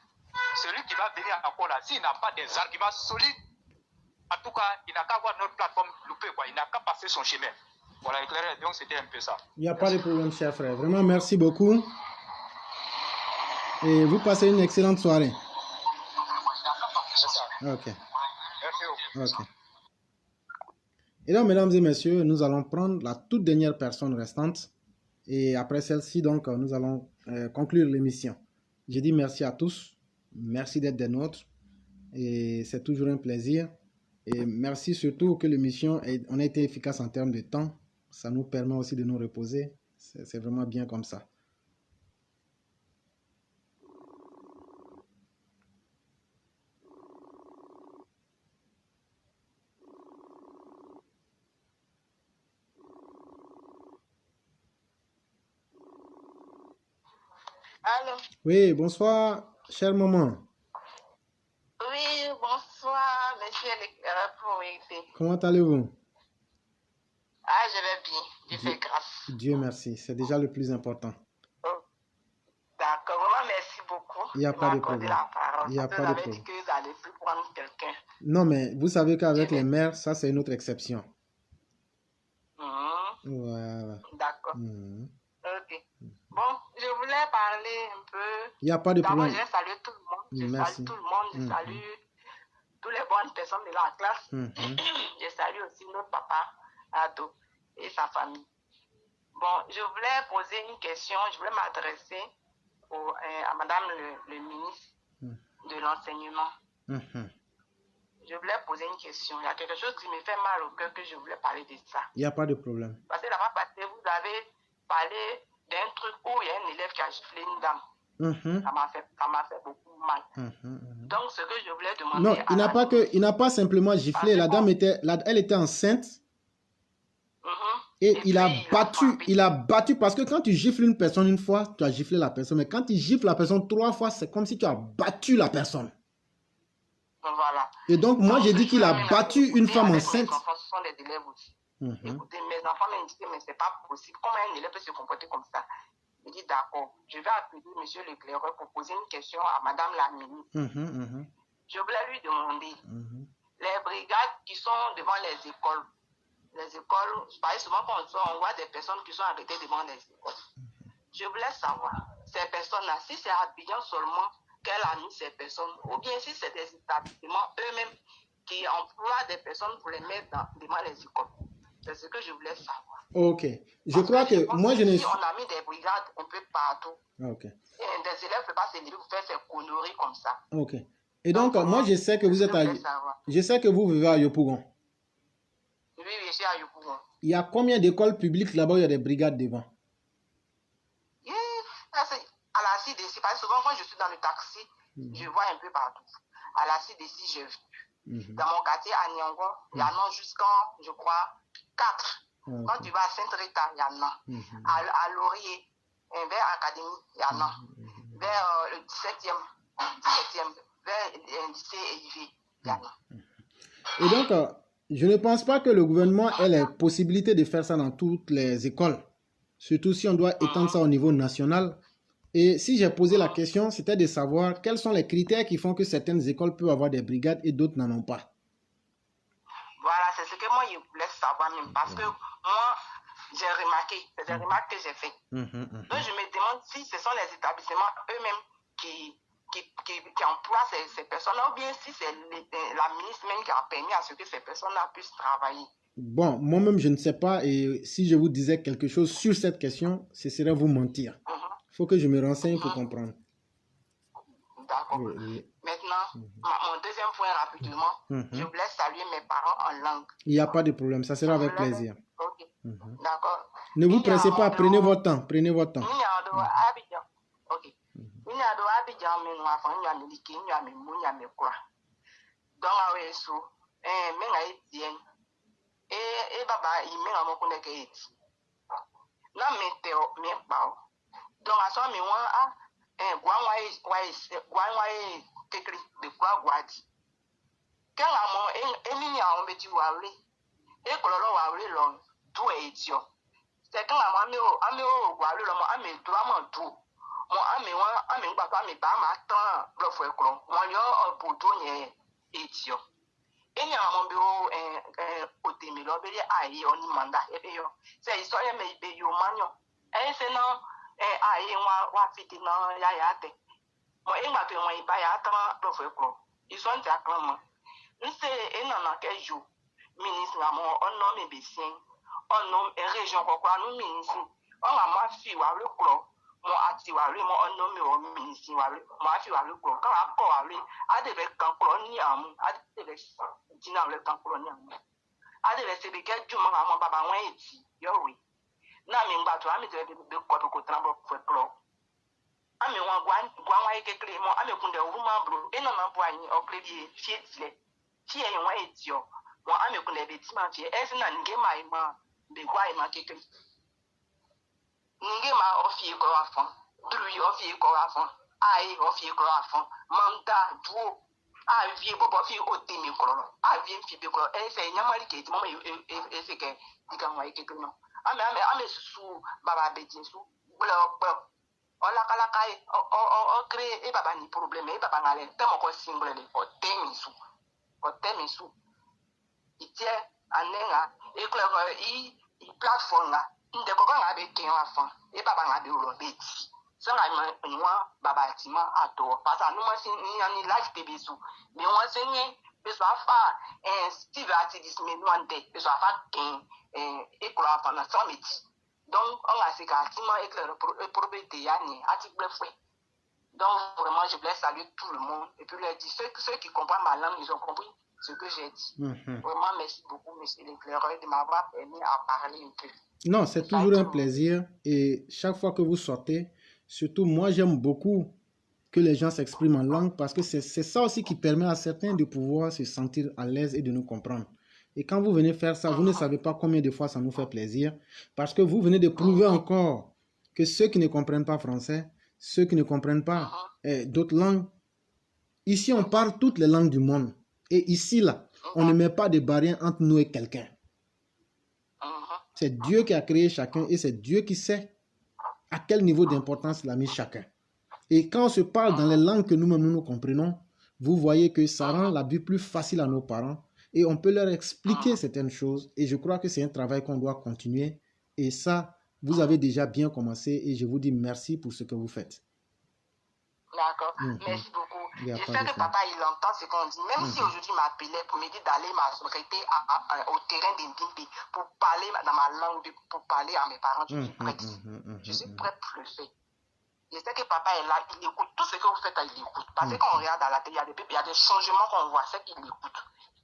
celui qui va venir encore là, s'il n'a pas des arguments solides, en tout cas, il n'a qu'à avoir notre plateforme loupée, quoi. Il n'a qu'à passer son chemin. Voilà, éclairé. Donc, c'était un peu ça. Il n'y a pas de problème, cher frère. Vraiment, merci beaucoup. Et vous passez une excellente soirée. C'est ça. Ok. Merci beaucoup. Ok. Et donc, mesdames et messieurs, nous allons prendre la toute dernière personne restante. Et après celle-ci, donc, nous allons conclure l'émission. Je dis merci à tous. Merci d'être des nôtres. Et c'est toujours un plaisir. Et merci surtout que l'émission, on a été efficace en termes de temps. Ça nous permet aussi de nous reposer. C'est vraiment bien comme ça. Allô? Oui, bonsoir, chère maman. Oui, bonsoir, monsieur l'éclaireur propriété. Comment allez-vous? Ah, je vais bien, je fais grâce. Dieu merci, c'est déjà le plus important. Oh, d'accord, vraiment merci beaucoup. Il n'y a pas de problème. La parole, Il n'y a pas de problème. dit que vous n'allez plus prendre quelqu'un. Non, mais vous savez qu'avec les mères, ça c'est une autre exception. Voilà. D'accord. Ok. Bon, je voulais parler un peu. Il n'y a pas de problème. D'abord, je salue tout le monde. Merci. Salue tout le monde. Je salue toutes les bonnes personnes de la classe. Je salue aussi notre papa, Ado, et sa famille. Bon, je voulais poser une question. Je voulais m'adresser à madame le ministre de l'enseignement. Je voulais poser une question. Il y a quelque chose qui me fait mal au cœur que je voulais parler de ça. Il n'y a pas de problème. Parce que la fois passée, vous avez parlé d'un truc où il y a un élève qui a giflé une dame. Ça m'a fait beaucoup mal. Donc, ce que je voulais demander... Non, il n'a pas simplement giflé. La dame elle était enceinte. Et il a battu parce que quand tu gifles une personne une fois, tu as giflé la personne. Mais quand tu gifles la personne 3 fois, c'est comme si tu as battu la personne. Voilà. Et donc, moi, j'ai dit qu'il a battu une femme enceinte. Mes enfants, ce sont des élèves aussi. Écoutez, mes enfants me disent que mais c'est pas possible. Comment un élève peut se comporter comme ça? Je dis d'accord. Je vais appeler monsieur l'éclaireur pour poser une question à madame la ministre. Je voulais lui demander les brigades qui sont devant les écoles. Les écoles, parce que souvent quand on voit des personnes qui sont arrêtées devant les écoles. Je voulais savoir, ces personnes-là, si c'est à Abidjan seulement qu'elle a mis ces personnes, ou bien si c'est des établissements eux-mêmes qui emploient des personnes pour les mettre devant les écoles. C'est ce que je voulais savoir. Ok. Je crois que moi, je ne... Si on a mis des brigades un peu partout, ok. Et des élèves ne peuvent pas se lever pour faire ces conneries comme ça. Ok. Et donc moi, je sais que vous êtes à... Je sais que vous vivez à Yopougon. Oui, je suis à Yopougon. Il y a combien d'écoles publiques là-bas où il y a des brigades devant? À la CDC, parce que souvent quand je suis dans le taxi, je vois un peu partout. À la CDC, j'ai vu. Dans mon quartier, à Nyongo, il y en a jusqu'à, je crois, 4. Quand tu vas à Sainte-Rita, il y en a. À Laurier, vers Académie, il y en a. Vers le 17e, vers le lycée Élevé, il y en a. Et donc, je ne pense pas que le gouvernement ait la possibilité de faire ça dans toutes les écoles. Surtout si on doit étendre ça au niveau national. Et si j'ai posé la question, c'était de savoir quels sont les critères qui font que certaines écoles peuvent avoir des brigades et d'autres n'en ont pas. Voilà, c'est ce que moi je voulais savoir même. Parce que moi, j'ai remarqué, c'est des remarques que j'ai faites. Donc je me demande si ce sont les établissements eux-mêmes qui emploient ces personnes-là, ou bien si c'est la ministre même qui a permis à ce que ces personnes-là puissent travailler. Bon, moi-même, je ne sais pas. Et si je vous disais quelque chose sur cette question, ce serait vous mentir. Il faut que je me renseigne pour comprendre. D'accord. Maintenant, mon deuxième point rapidement, je voulais saluer mes parents en langue. Il n'y a pas de problème, ça sera avec plaisir. Ok. D'accord. Ne vous pressez pas, prenez votre temps, prenez votre temps. Ok. Donc, à ce moment-là, kekri de kwa gwadi kala mo emi ya o meji wawre e kololo wawre lo du etio se kala mo ami o wawre lo mo ami du amo du mo ami wa ami gba pa mi ba ma tan lo fo ekro mo yo obodo yen etio eni àwọn bi o otemi lo bere aye oni manda e be yo se iso ye me be yo manyo e se na aye wa fiti na ya ya te mo ingba pe won iba ya tan lo fo ekro iso nti akran mo c'est un an que joue. Ministre, on nomme Bessin, on nomme région, nous ministre, on a ma fille, ou le clos, mon atiwari, mon nomme au ministre, ma fille, ou le clos, quand on a quoi, à des cancroni à mon, à des dîners le cancroni à mon. À des sédicats, du moment à mon papa, moi, et oui. Na mi ngba to ami te be ko trambo fwe klo ami wa gwa ekekle mo ami kunde uruma bro eno na bo anyi okredi fie tile fie yen wa etio mo ami kunde be tima fie esina nge mai ma be gwa ma kekle nge ma ofie ko afon dru ofie ko afon ai ofie ko afon manda duo a vie bobo fi otimi klo a vie fi be klo ese nyamali ke ti mo e se ke dikan wa ekekle no ame susu baba bedin su gbe ola kala kai o crée e baba ni problème e baba ngale te mo ko single le o temi su itie anenga e klego i platform nga inde ko nga be ken afan e baba nga be ro beti so nga nwa baba tima ato pasa no ma sin ni life baby su me won se ni be so afa Steve ati dis me no ande be so afa ken et pour la femme sans métier. Donc, on a ces quartiers éclairés pour yani ati blefoué. Donc, vraiment, je voulais saluer tout le monde et puis leur dire ceux qui comprennent ma langue, ils ont compris ce que j'ai dit. Vraiment, merci beaucoup, monsieur l'éclaireur, de m'avoir permis à parler un peu. Non, c'est toujours un plaisir et chaque fois que vous sortez, surtout moi, j'aime beaucoup que les gens s'expriment en langue parce que c'est ça aussi qui permet à certains de pouvoir se sentir à l'aise et de nous comprendre. Et quand vous venez faire ça, vous ne savez pas combien de fois ça nous fait plaisir parce que vous venez de prouver encore que ceux qui ne comprennent pas français, ceux qui ne comprennent pas d'autres langues, ici on parle toutes les langues du monde. Et ici, là, on ne met pas de barrière entre nous et quelqu'un. C'est Dieu qui a créé chacun et c'est Dieu qui sait à quel niveau d'importance il a mis chacun. Et quand on se parle dans les langues que nous-mêmes nous comprenons, vous voyez que ça rend la vie plus facile à nos parents et on peut leur expliquer certaines choses. Et je crois que c'est un travail qu'on doit continuer. Et ça, vous avez déjà bien commencé et je vous dis merci pour ce que vous faites. D'accord, merci beaucoup. J'espère que papa il entend ce qu'on dit. Même si aujourd'hui il m'appelait pour me dire d'aller m'arrêter au terrain d'Indimpi pour parler dans ma langue, pour parler à mes parents, je suis prête. Je suis prête pour le faire. Je sais que papa est là, il écoute tout ce que vous faites, il écoute. Parce que quand on regarde à la télé, il y a des changements qu'on voit, c'est qu'il écoute.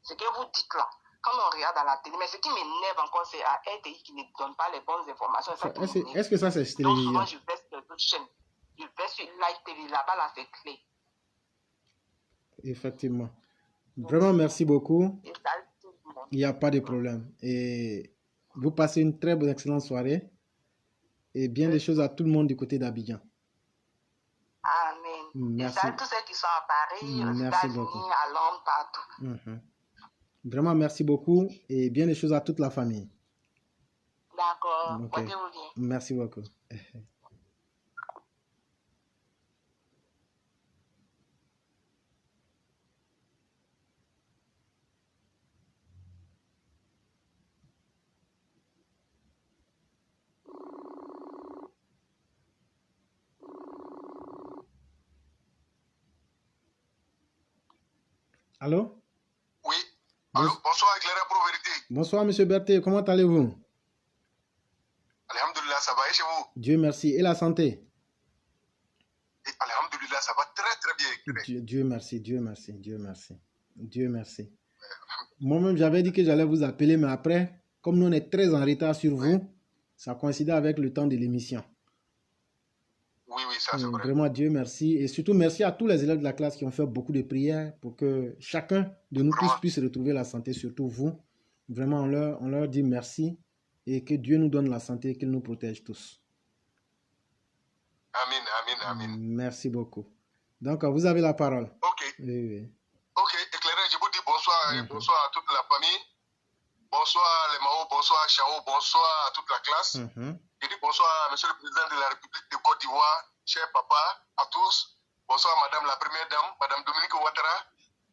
Ce que vous dites là, quand on regarde à la télé, mais ce qui m'énerve encore, c'est à RTI qui ne donne pas les bonnes informations. Est-ce que ça c'est télévision? Donc souvent, je vais sur d'autres chaînes. Je vais sur Live TV, là-bas, là, c'est clé. Effectivement. Vraiment, merci beaucoup. Il n'y a pas de problème. Et vous passez une très bonne, excellente soirée. Et bien des choses à tout le monde du côté d'Abidjan. Amen. Merci. Et salut tous ceux qui sont à Paris, aux États-Unis, à Londres, partout. Vraiment, merci beaucoup. Et bien des choses à toute la famille. D'accord. Okay. Merci beaucoup. Allô? Oui. Allô, bonsoir, éclairé pour vérité. Bonsoir, monsieur Berthe. Comment allez-vous? Alhamdulillah, ça va et chez vous? Dieu merci. Et la santé? Alhamdulillah, ça va très très bien. Dieu merci, Dieu merci, Dieu merci. Dieu merci. Moi-même, j'avais dit que j'allais vous appeler, mais après, comme nous on est très en retard sur vous, ça coïncidait avec le temps de l'émission. Oui, ça c'est vrai. Vraiment, Dieu merci. Et surtout, merci à tous les élèves de la classe qui ont fait beaucoup de prières pour que chacun de nous tous puisse retrouver la santé, surtout vous. Vraiment, on leur dit merci et que Dieu nous donne la santé et qu'il nous protège tous. Amen, amen, amen. Merci beaucoup. Donc, vous avez la parole. Ok. Oui. Ok, éclairé, je vous dis bonsoir et bonsoir à toute la famille. Bonsoir les Mao, bonsoir Chao, bonsoir à toute la classe. Je dis bonsoir à monsieur le président de la République de Côte d'Ivoire, cher papa, à tous. Bonsoir madame la première dame, madame Dominique Ouattara.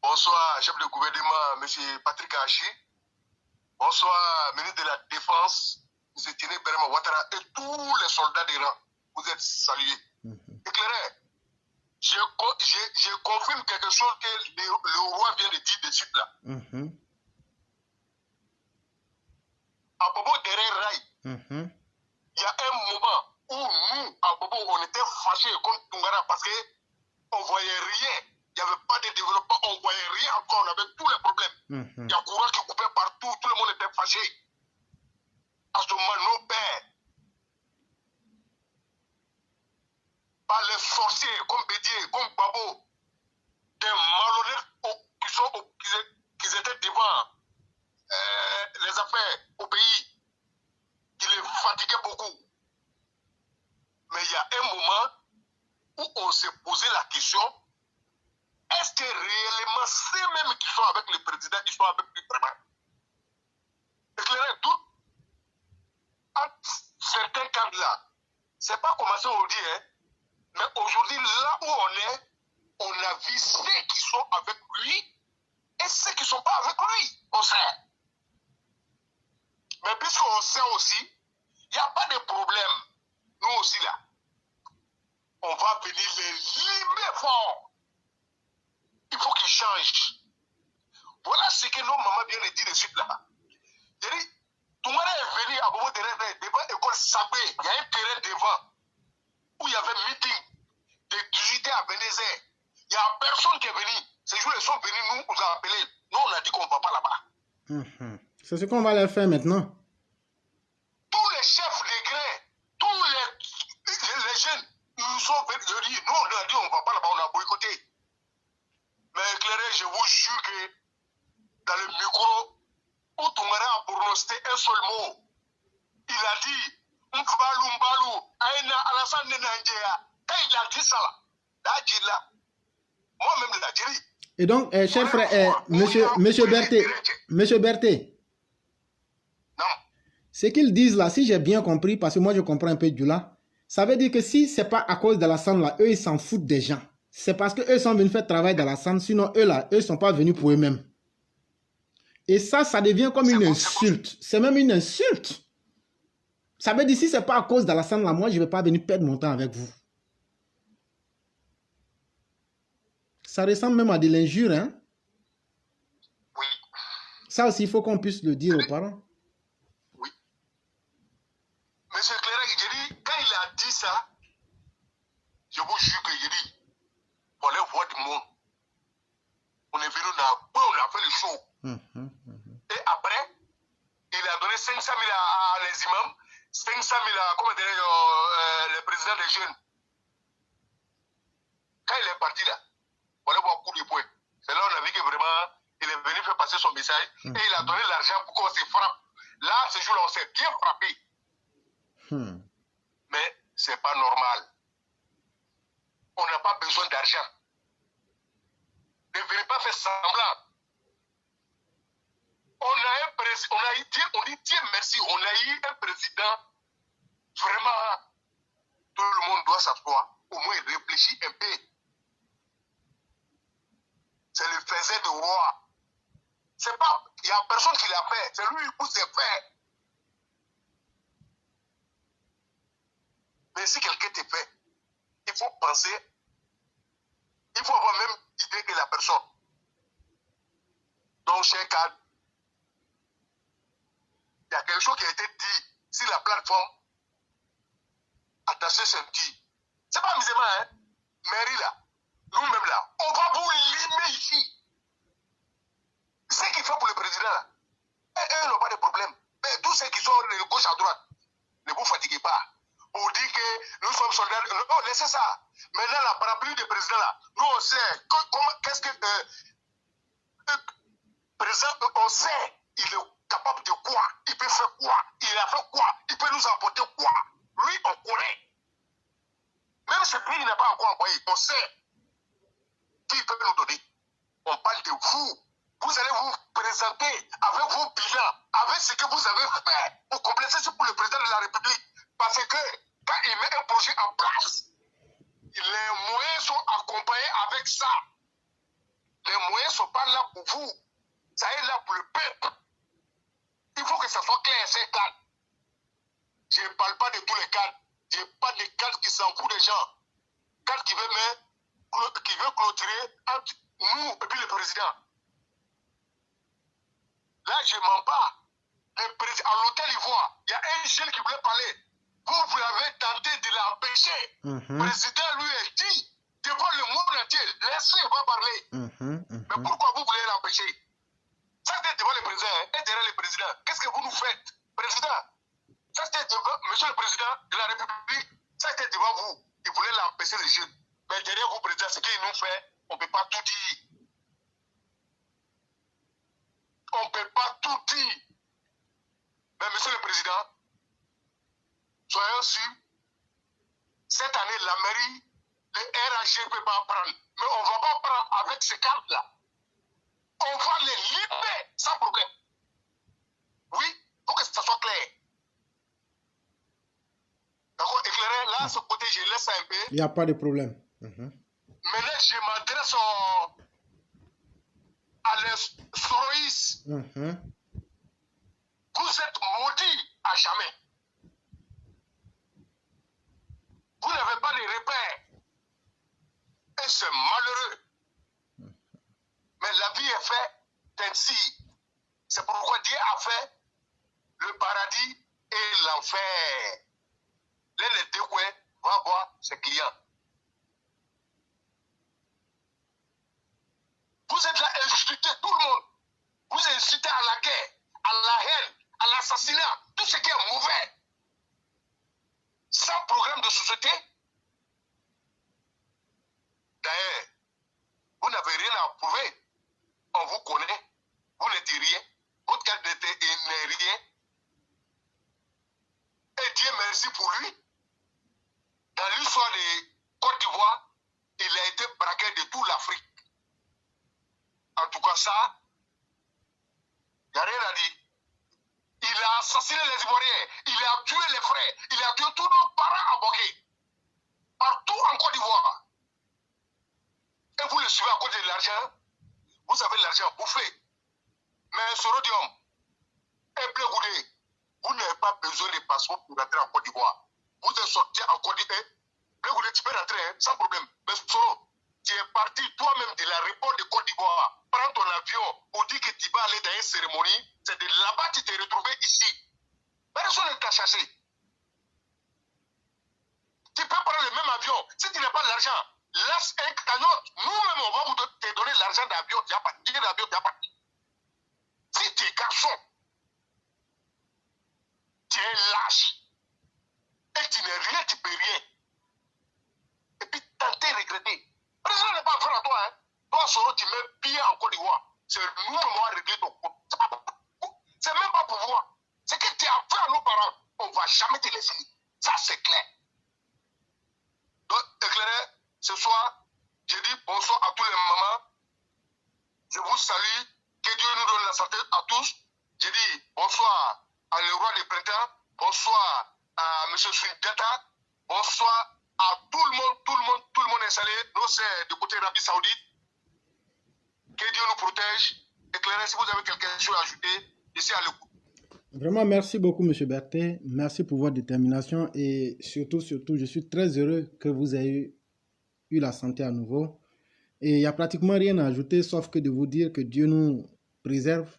Bonsoir chef de gouvernement, monsieur Patrick Hachi. Bonsoir ministre de la Défense, monsieur Tiné Berema Ouattara et tous les soldats des rangs. Vous êtes salués. Éclairé, Je confirme quelque chose que le roi vient de dire de suite là. À Bobo derrière Rail, il y a un moment où nous, à Bobo, on était fâchés contre Tungara parce qu'on ne voyait rien. Il n'y avait pas de développement, on ne voyait rien encore, on avait tous les problèmes. Il y a courant qui coupait partout, tout le monde était fâché. À ce moment, nos pères, par les sorciers comme Bédier, comme Babo, des malhonnêtes qui étaient devant les affaires au pays, qui les fatiguaient beaucoup. Mais il y a un moment où on s'est posé la question, est-ce que réellement ceux-mêmes qui sont avec le président, ils sont avec lui vraiment? Éclairer tout. Entre certains cadres-là, c'est pas commencé aujourd'hui, hein, mais aujourd'hui, là où on est, on a vu ceux qui sont avec lui et ceux qui ne sont pas avec lui. On sait. Mais puisqu'on sait aussi, il n'y a pas de problème. Nous aussi là, on va venir les limer fort. Il faut qu'ils changent. Voilà ce que nos mamans viennent de dire de suite là. J'ai dit, Toumara est venu à Bobo devant l'école Sabé. Il y a un terrain devant où il y avait meeting de 18h à 22h. Il n'y a personne qui est venu. Ces jours, ils sont venus, nous, on a appelé. Nous, on a dit qu'on ne va pas là-bas. C'est ce qu'on va leur faire maintenant. Tous les chefs de grains, tous les jeunes, nous sont venus. Nous, on a dit qu'on ne va pas là-bas, on a boycotté. Mais éclairé, je vous jure que dans le micro, où Toumara a prononcé un seul mot, il a dit Mbalou, Aina Alassane Nanjea. Quand il a dit ça, là, moi-même, la dit. Et donc, cher frère, monsieur Berthet, non. Ce qu'ils disent là, si j'ai bien compris, parce que moi je comprends un peu du là, ça veut dire que si c'est pas à cause de la scène là, eux ils s'en foutent des gens. C'est parce que eux sont venus faire travail dans la scène, sinon eux là, eux sont pas venus pour eux-mêmes. Et ça devient comme une insulte. C'est même une insulte. Ça veut dire si c'est pas à cause de la scène là, moi je vais pas venir perdre mon temps avec vous. Ça ressemble même à de l'injure, hein? Oui. Ça aussi, il faut qu'on puisse le dire aux parents. Oui. Monsieur Clérec, j'ai dit, quand il a dit ça, je vous jure que j'ai dit, on allait voir du monde. On est venu on a fait le show. Et après, il a donné 500 000 à les imams, 500 000 à, comment dire, le président des jeunes. Quand il est parti là, on allait voir coup de poing. C'est là on a vu que vraiment, il est venu faire passer son message et il a donné l'argent pour qu'on se frappe. Là, ce jour-là, on s'est bien frappé. Mais ce n'est pas normal. On n'a pas besoin d'argent. Ne venez pas faire semblant. On dit Dieu merci, on a eu un président, vraiment, tout le monde doit s'asseoir, au moins il réfléchit un peu. C'est le faisait de roi. C'est pas, il n'y a personne qui l'a fait, c'est lui qui s'est fait. Mais si quelqu'un te fait, il faut penser, il faut avoir même idée que la personne. Donc, cher cadre, il y a quelque chose qui a été dit sur la plateforme. Attention, c'est dit. C'est pas amusement, hein? Mairie là, nous-mêmes là, on va vous limer ici. Ce qu'il faut pour le président là, eux n'ont pas de problème. Mais tous ceux qui sont de gauche à droite, ne vous fatiguez pas. Pour dire que nous sommes soldats, non, laissez ça. Maintenant, la parapluie du président là, nous on sait, qu'est-ce que président, on sait, il est capable de quoi, il peut faire quoi, il a fait quoi, il peut nous apporter quoi. Lui, on connaît. Même ce pays n'a pas encore envoyé, on sait qui peut nous donner. On parle de vous. Vous allez vous présenter avec vos bilans, avec ce que vous avez fait pour compléter ce pour le président de la République. Parce que quand il met un projet en place, les moyens sont accompagnés avec ça. Les moyens ne sont pas là pour vous. Ça est là pour le peuple. Il faut que ça soit clair, ces cadres. Je ne parle pas de tous les cadres. Je parle des cadres qui s'en foutent des gens. Cadres qui veulent mettre clôturer entre nous et puis le président. Là, je ne mens pas. À l'hôtel Ivoire, il y a un jeune qui voulait parler. Vous avez tenté de l'empêcher. Le président lui a dit, devant le monde entier, laissez-moi parler. Mais pourquoi vous voulez l'empêcher? Ça, c'était devant le président et derrière le président. Qu'est-ce que vous nous faites, président? Ça, c'était devant, monsieur le président de la République, ça, c'était devant vous. Il voulait l'empêcher, les jeunes. Mais derrière vous, président, ce qu'il nous fait, on ne peut pas tout dire. On ne peut pas tout dire. Mais monsieur le président, soyons sûrs, cette année, la mairie, le RAG ne peut pas prendre. Mais on ne va pas prendre avec ces cartes-là. On va les libérer sans problème. Oui, pour que ça soit clair. D'accord, éclairé, là, ce côté, je laisse un peu. Il n'y a pas de problème. Maintenant, je m'adresse à l'Estroïs. Vous êtes maudits à jamais. Vous n'avez pas de repères. Et c'est malheureux. Mais la vie est faite ainsi. C'est pourquoi Dieu a fait le paradis et l'enfer. Les deux coins va voir ses clients. Vous êtes là à insulter tout le monde. Vous incitez à la guerre, à la haine, à l'assassinat, tout ce qui est mauvais. Sans programme de société. D'ailleurs, vous n'avez rien à prouver. On vous connaît. Vous ne dites rien. Votre carte n'est rien. Et Dieu merci pour lui. Dans l'histoire de Côte d'Ivoire, il a été braqué de toute l'Afrique. En tout cas, ça, il n'y a rien à dire. Il a assassiné les Ivoiriens, il a tué les frères, il a tué tous nos parents à Bogué. Partout en Côte d'Ivoire. Et vous le suivez à cause de l'argent. Vous avez l'argent bouffé. Mais Sorodium et Blé-Goudé, vous n'avez pas besoin de passeport pour rentrer en Côte d'Ivoire. Vous êtes sorti en Côte d'Ivoire. Blé-Goudé, tu peux rentrer sans problème. Mais Soro, tu es parti toi-même de l'aéroport de Côte d'Ivoire. Prends ton avion pour dire que tu vas aller dans une cérémonie. C'est de là-bas que tu t'es retrouvé ici. Personne ne t'a chassé. Tu peux prendre le même avion. Si tu n'as pas l'argent, laisse un cagnotte. Nous-mêmes, on va vous te donner l'argent d'avion. Tu as parti. Si tu es garçon, tu es lâche. Et tu n'es rien, tu ne peux rien. Et puis, tenter regretter. Le président n'est pas affaire à toi. Hein. Toi, Soro, tu mets bien en Côte d'Ivoire. C'est nous qui allons régler ton compte. C'est même pas pour moi. C'est que tu as fait à nos parents. On ne va jamais te laisser. Ça, c'est clair. Donc, éclairé, ce soir, je dis bonsoir à tous les mamans. Je vous salue. Que Dieu nous donne la santé à tous. Je dis bonsoir à le roi des printemps. Bonsoir à M. Swingata. Bonsoir à tout le monde installé. Nous, c'est du côté de l'Arabie Saoudite. Que Dieu nous protège. Éclairez, si vous avez quelque chose à ajouter, je suis à l'écoute. Vraiment, merci beaucoup, M. Berthet. Merci pour votre détermination et surtout, je suis très heureux que vous ayez eu la santé à nouveau. Et il n'y a pratiquement rien à ajouter, sauf que de vous dire que Dieu nous préserve.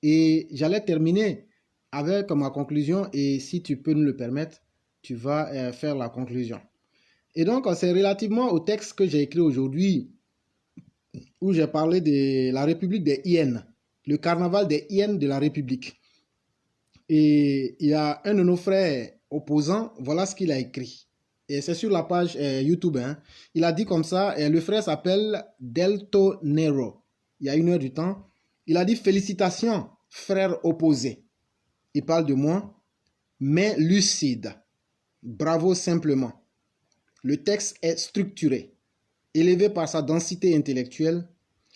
Et j'allais terminer avec ma conclusion et si tu peux nous le permettre, tu vas faire la conclusion. Et donc, c'est relativement au texte que j'ai écrit aujourd'hui où j'ai parlé de la République des hyènes, le carnaval des hyènes de la République. Et il y a un de nos frères opposants, voilà ce qu'il a écrit. Et c'est sur la page YouTube. Hein. Il a dit comme ça, le frère s'appelle Delto Nero. Il y a 1 heure du temps. Il a dit « Félicitations, frère opposé ». Il parle de moi, mais lucide. Bravo simplement. Le texte est structuré, élevé par sa densité intellectuelle,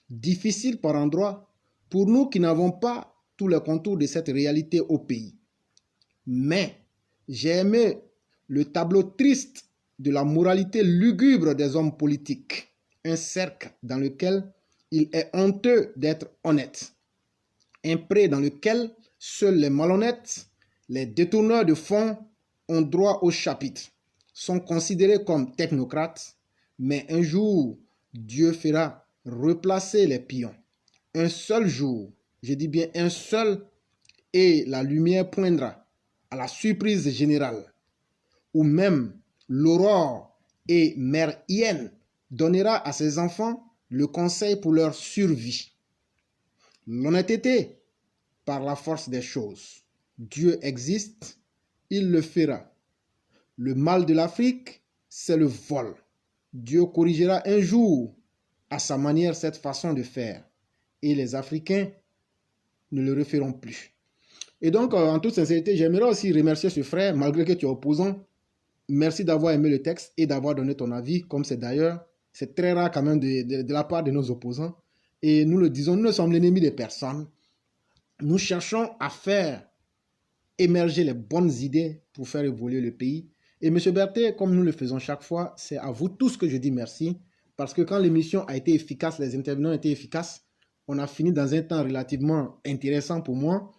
difficile par endroits pour nous qui n'avons pas tous les contours de cette réalité au pays. Mais j'ai aimé le tableau triste de la moralité lugubre des hommes politiques, un cercle dans lequel il est honteux d'être honnête, un pré dans lequel seuls les malhonnêtes, les détourneurs de fonds ont droit au chapitre, sont considérés comme technocrates, Mais un jour, Dieu fera replacer les pions. Un seul jour, je dis bien un seul, et la lumière poindra à la surprise générale, ou même l'aurore et Mère Hyène donnera à ses enfants le conseil pour leur survie. L'honnêteté par la force des choses. Dieu existe, il le fera. Le mal de l'Afrique, c'est le vol. Dieu corrigera un jour à sa manière cette façon de faire et les Africains ne le referont plus. Et donc, en toute sincérité, j'aimerais aussi remercier ce frère, malgré que tu es opposant. Merci d'avoir aimé le texte et d'avoir donné ton avis, comme c'est d'ailleurs, c'est très rare quand même de la part de nos opposants. Et nous le disons, nous ne sommes l'ennemi des personnes. Nous cherchons à faire émerger les bonnes idées pour faire évoluer le pays. Et M. Berthet, comme nous le faisons chaque fois, c'est à vous tous que je dis merci, parce que quand l'émission a été efficace, les intervenants ont été efficaces, on a fini dans un temps relativement intéressant pour moi.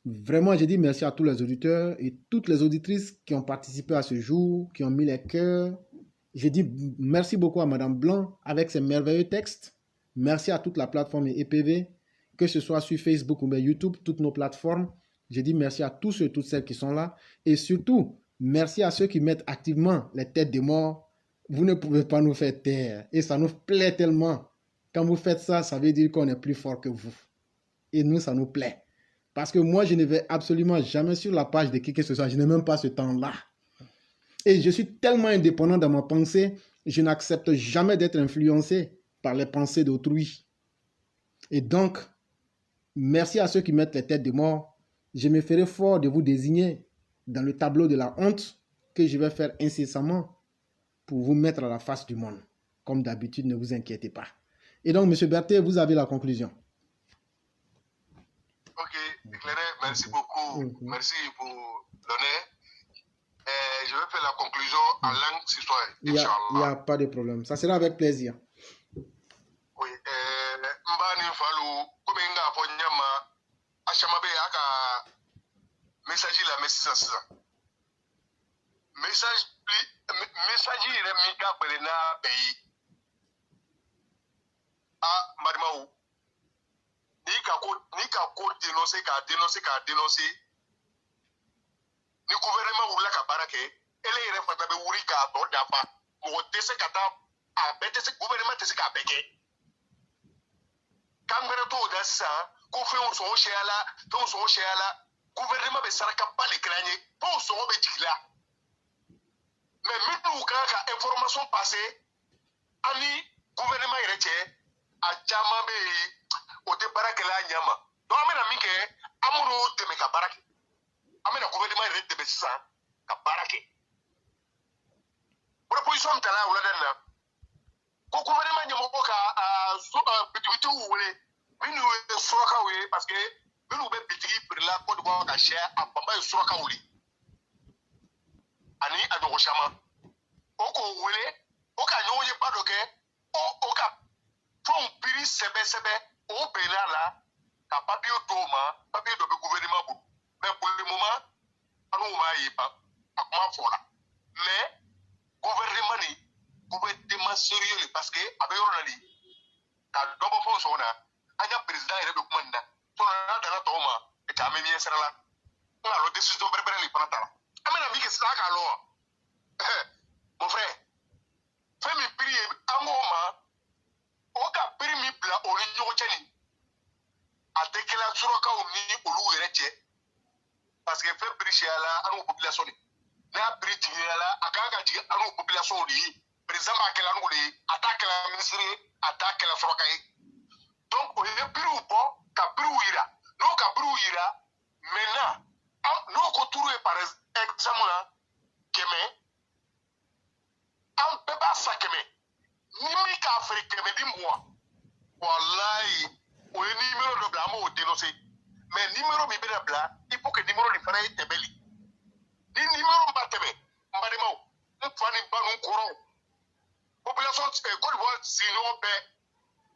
Vraiment, je dis merci à tous les auditeurs et toutes les auditrices qui ont participé à ce jour, qui ont mis les cœurs. Je dis merci beaucoup à Madame Blanc avec ses merveilleux textes. Merci à toute la plateforme EPV, que ce soit sur Facebook ou bien YouTube, toutes nos plateformes. Je dis merci à tous ceux et toutes celles qui sont là. Et surtout, merci à ceux qui mettent activement les têtes des morts. Vous ne pouvez pas nous faire taire. Et ça nous plaît tellement. Quand vous faites ça, ça veut dire qu'on est plus fort que vous. Et nous, ça nous plaît. Parce que moi, je ne vais absolument jamais sur la page de qui que ce soit. Je n'ai même pas ce temps-là. Et je suis tellement indépendant dans ma pensée, je n'accepte jamais d'être influencé par les pensées d'autrui. Et donc, merci à ceux qui mettent les têtes de mort. Je me ferai fort de vous désigner dans le tableau de la honte que je vais faire incessamment pour vous mettre à la face du monde. Comme d'habitude, ne vous inquiétez pas. Et donc, M. Berthet, vous avez la conclusion. Ok, éclairé, merci beaucoup. Merci pour l'honneur. Je vais faire la conclusion en langue citoyenne. Il n'y a pas de problème. Ça sera avec plaisir. Oui, Mbani Falou, comme il a fait Nyama, Achamabe Aka, message la message. Message, il est Mika Belena pays. Ah, Mademaou. Ni ka ko dénoncer ka dénoncer ni gouvernement wula ka barake ele yɛrɛ fata bɛ wuri k'a tɔ dafa mɔgɔ tɛ se ka taa a bɛɛ tɛ se gouvernement tɛ se k'a bɛɛ kɛ kan wɛrɛ t'o da sisan ko fɛnw sɔngɔ sɛya la gouvernement bɛ sarakaba de kɛra an ye fɛnw sɔngɔ bɛ jigi la mais minnu kan ka information passer ani gouvernement yɛrɛ cɛ a caman bɛ yen o tɛ baara kɛla ɲama donc an bɛna min kɛ an minnu dɛmɛ ka baara kɛ an bɛna gouvernement yɛrɛ dɛmɛ sisan ka baara kɛ proposition min tala wulada in na ko gouvernement ɲɛmɔgɔ ka bitigitigiw wele minnu ye surakaw ye parce que minnu bɛ bitigi pirila Côte d'Ivoire ka sɛ a fanba ye surakaw de ani a ɲɔgɔn caman o k'o wele o ka ɲɔgɔn ye ba dɔ kɛ o ka fɛnw piri sɛbɛ o bɛnna la ka papiye d'o ma papiye dɔ bɛ gouvernement bolo mais pour le moment an n'o m'a ye ban a kuma fɔra mais gouvernement ni gouvernement sérieux parce que a bɛ yɔrɔ la de ka dɔ bɔ fɛnw sɔngɔ na an ka président yɛrɛ bɛ kuma nin na sinon n'a danna tɔw ma an bɛ ɲɛ sira la n k'a lɔ décision bɛrɛbɛrɛ de fana taara an bɛna min kɛ sisan an k'a lɔ wa mon frère fɛn min piri ye an k'o ma o ka piri min bila o ni ɲɔgɔn cɛ nin a tɛ kɛla surakaw ni olu yɛrɛ cɛ parce que fɛn piri siyala la an n'o population de n'a piri jiginna la a kan ka jigin an n'o population de ye président b'a kɛla n'o de ye a t'a kɛla ministre ye a t'a kɛla suraka ye donc o ye piriw bɔ ka piriw yira n'o ka piriw yira maintenant n'o ko turu ye par exemple la 100 an bɛɛ b'a sa 100 ni min k'a feere 100 di mugan walayi o ye numéro dɔ bila an b'o dénoncer mais numéro min bɛna bila il faut que numéro nin fana ye tɛmɛli ni numéro ma tɛmɛ n balimaw n fa ni ba nun kɔrɔw population Côte d'Ivoire sigiɲɔgɔn bɛɛ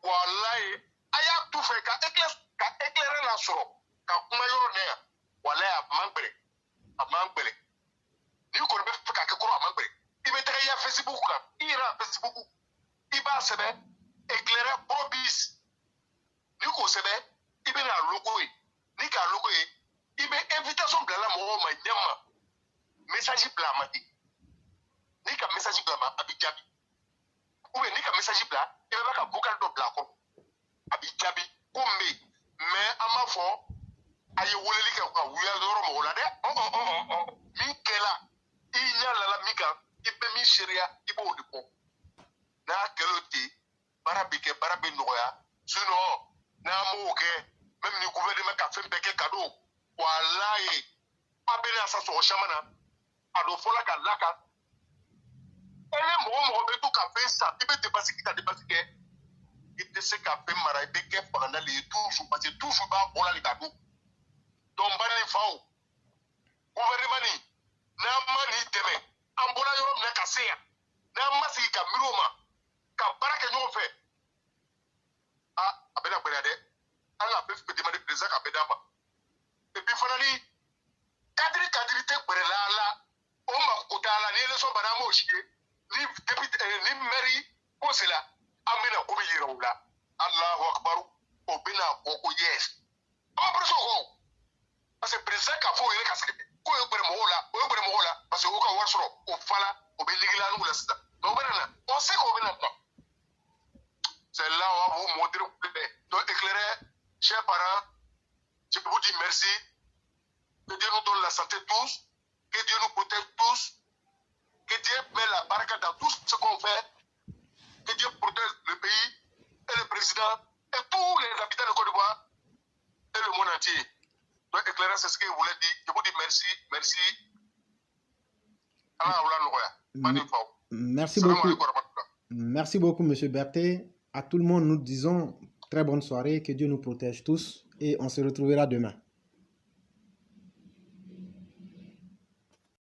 walayi a y'a tu fɛ ka éclairer la sɔrɔ ka kuma yɔrɔ nɛ yan walayi a man gbɛrɛ n'i kɔni bɛ fɛ ka kɛ kɔrɔ a man gbɛrɛ i bɛ taga i ya Facebook kan i yɛrɛ na Facebook i b'a sɛbɛn éclaireur propice ni k'o sɛbɛn i bɛ na logo ye ni k'a logo ye i bɛ invitation bila la mɔgɔw ma ɲɛma message bila a ma ten ni ka message bila a ma a bɛ jaabi ou bien ni ka message bila i bɛ ka vocal dɔ bila a kɔrɔ a bɛ jaabi ko n bɛ yen mais an b'a fɔ a ye weleli kɛ ka wuya yɔrɔ mɔgɔw la dɛ min kɛla i ɲɛ lala min kan i bɛ min seereya i b'o de fɔ n'a kɛl'o ten baara bɛ kɛ baara bɛ nɔgɔya sinon n'an m'o kɛ même ni gouvernement ka fɛn bɛɛ kɛ cadeau walayi a bɛ na sa sɔgɔ caman na a dɔ fɔla ka lakan ele mɔgɔ bɛ to ka fɛn san i bɛ dépense kɛ ka dépense kɛ i tɛ se ka fɛn mara i bɛ kɛ fangana de ye toujours parce que toujours b'a bɔla de ka don donc bari ni faw gouvernement ni n'an ma nin dɛmɛ an bɔra yɔrɔ min na ka se yan n'an ma sigi ka miiri o ma ka baara kɛ ɲɔgɔn fɛ a bɛna gbɛlɛya dɛ an ka bɛɛ demande président ka bɛɛ d'a ma et puis fana ni kadiri tɛ gbɛrɛla a la o mako t'a la ni élection banna an b'o si ye ni député ni mairie poste la an bɛna ko bɛ yira u la Allahu akbar o bɛna fɔ ko yes an b'a pression kɔ parce que président k'a fɔ o yɛrɛ ka sigi ko ye gbɛrɛ mɔgɔw la parce que o ka wari sɔrɔ o fa la o bɛ ligila n'u la sisan donc o bɛna na on sait qu'on bɛna na c'est là où on va vous montrer donc éclairé chers parents je vous dis merci que Dieu nous donne la santé tous que Dieu nous protège tous que Dieu met la baraka dans tout ce qu'on fait que Dieu protège le pays et le président et tous les habitants de Côte d'Ivoire et le monde entier. Donc éclairé, c'est ce que je voulais dire. Je vous dis merci. Merci beaucoup. Merci beaucoup, M. Berthet. À tout le monde, nous disons très bonne soirée, que Dieu nous protège tous et on se retrouvera demain.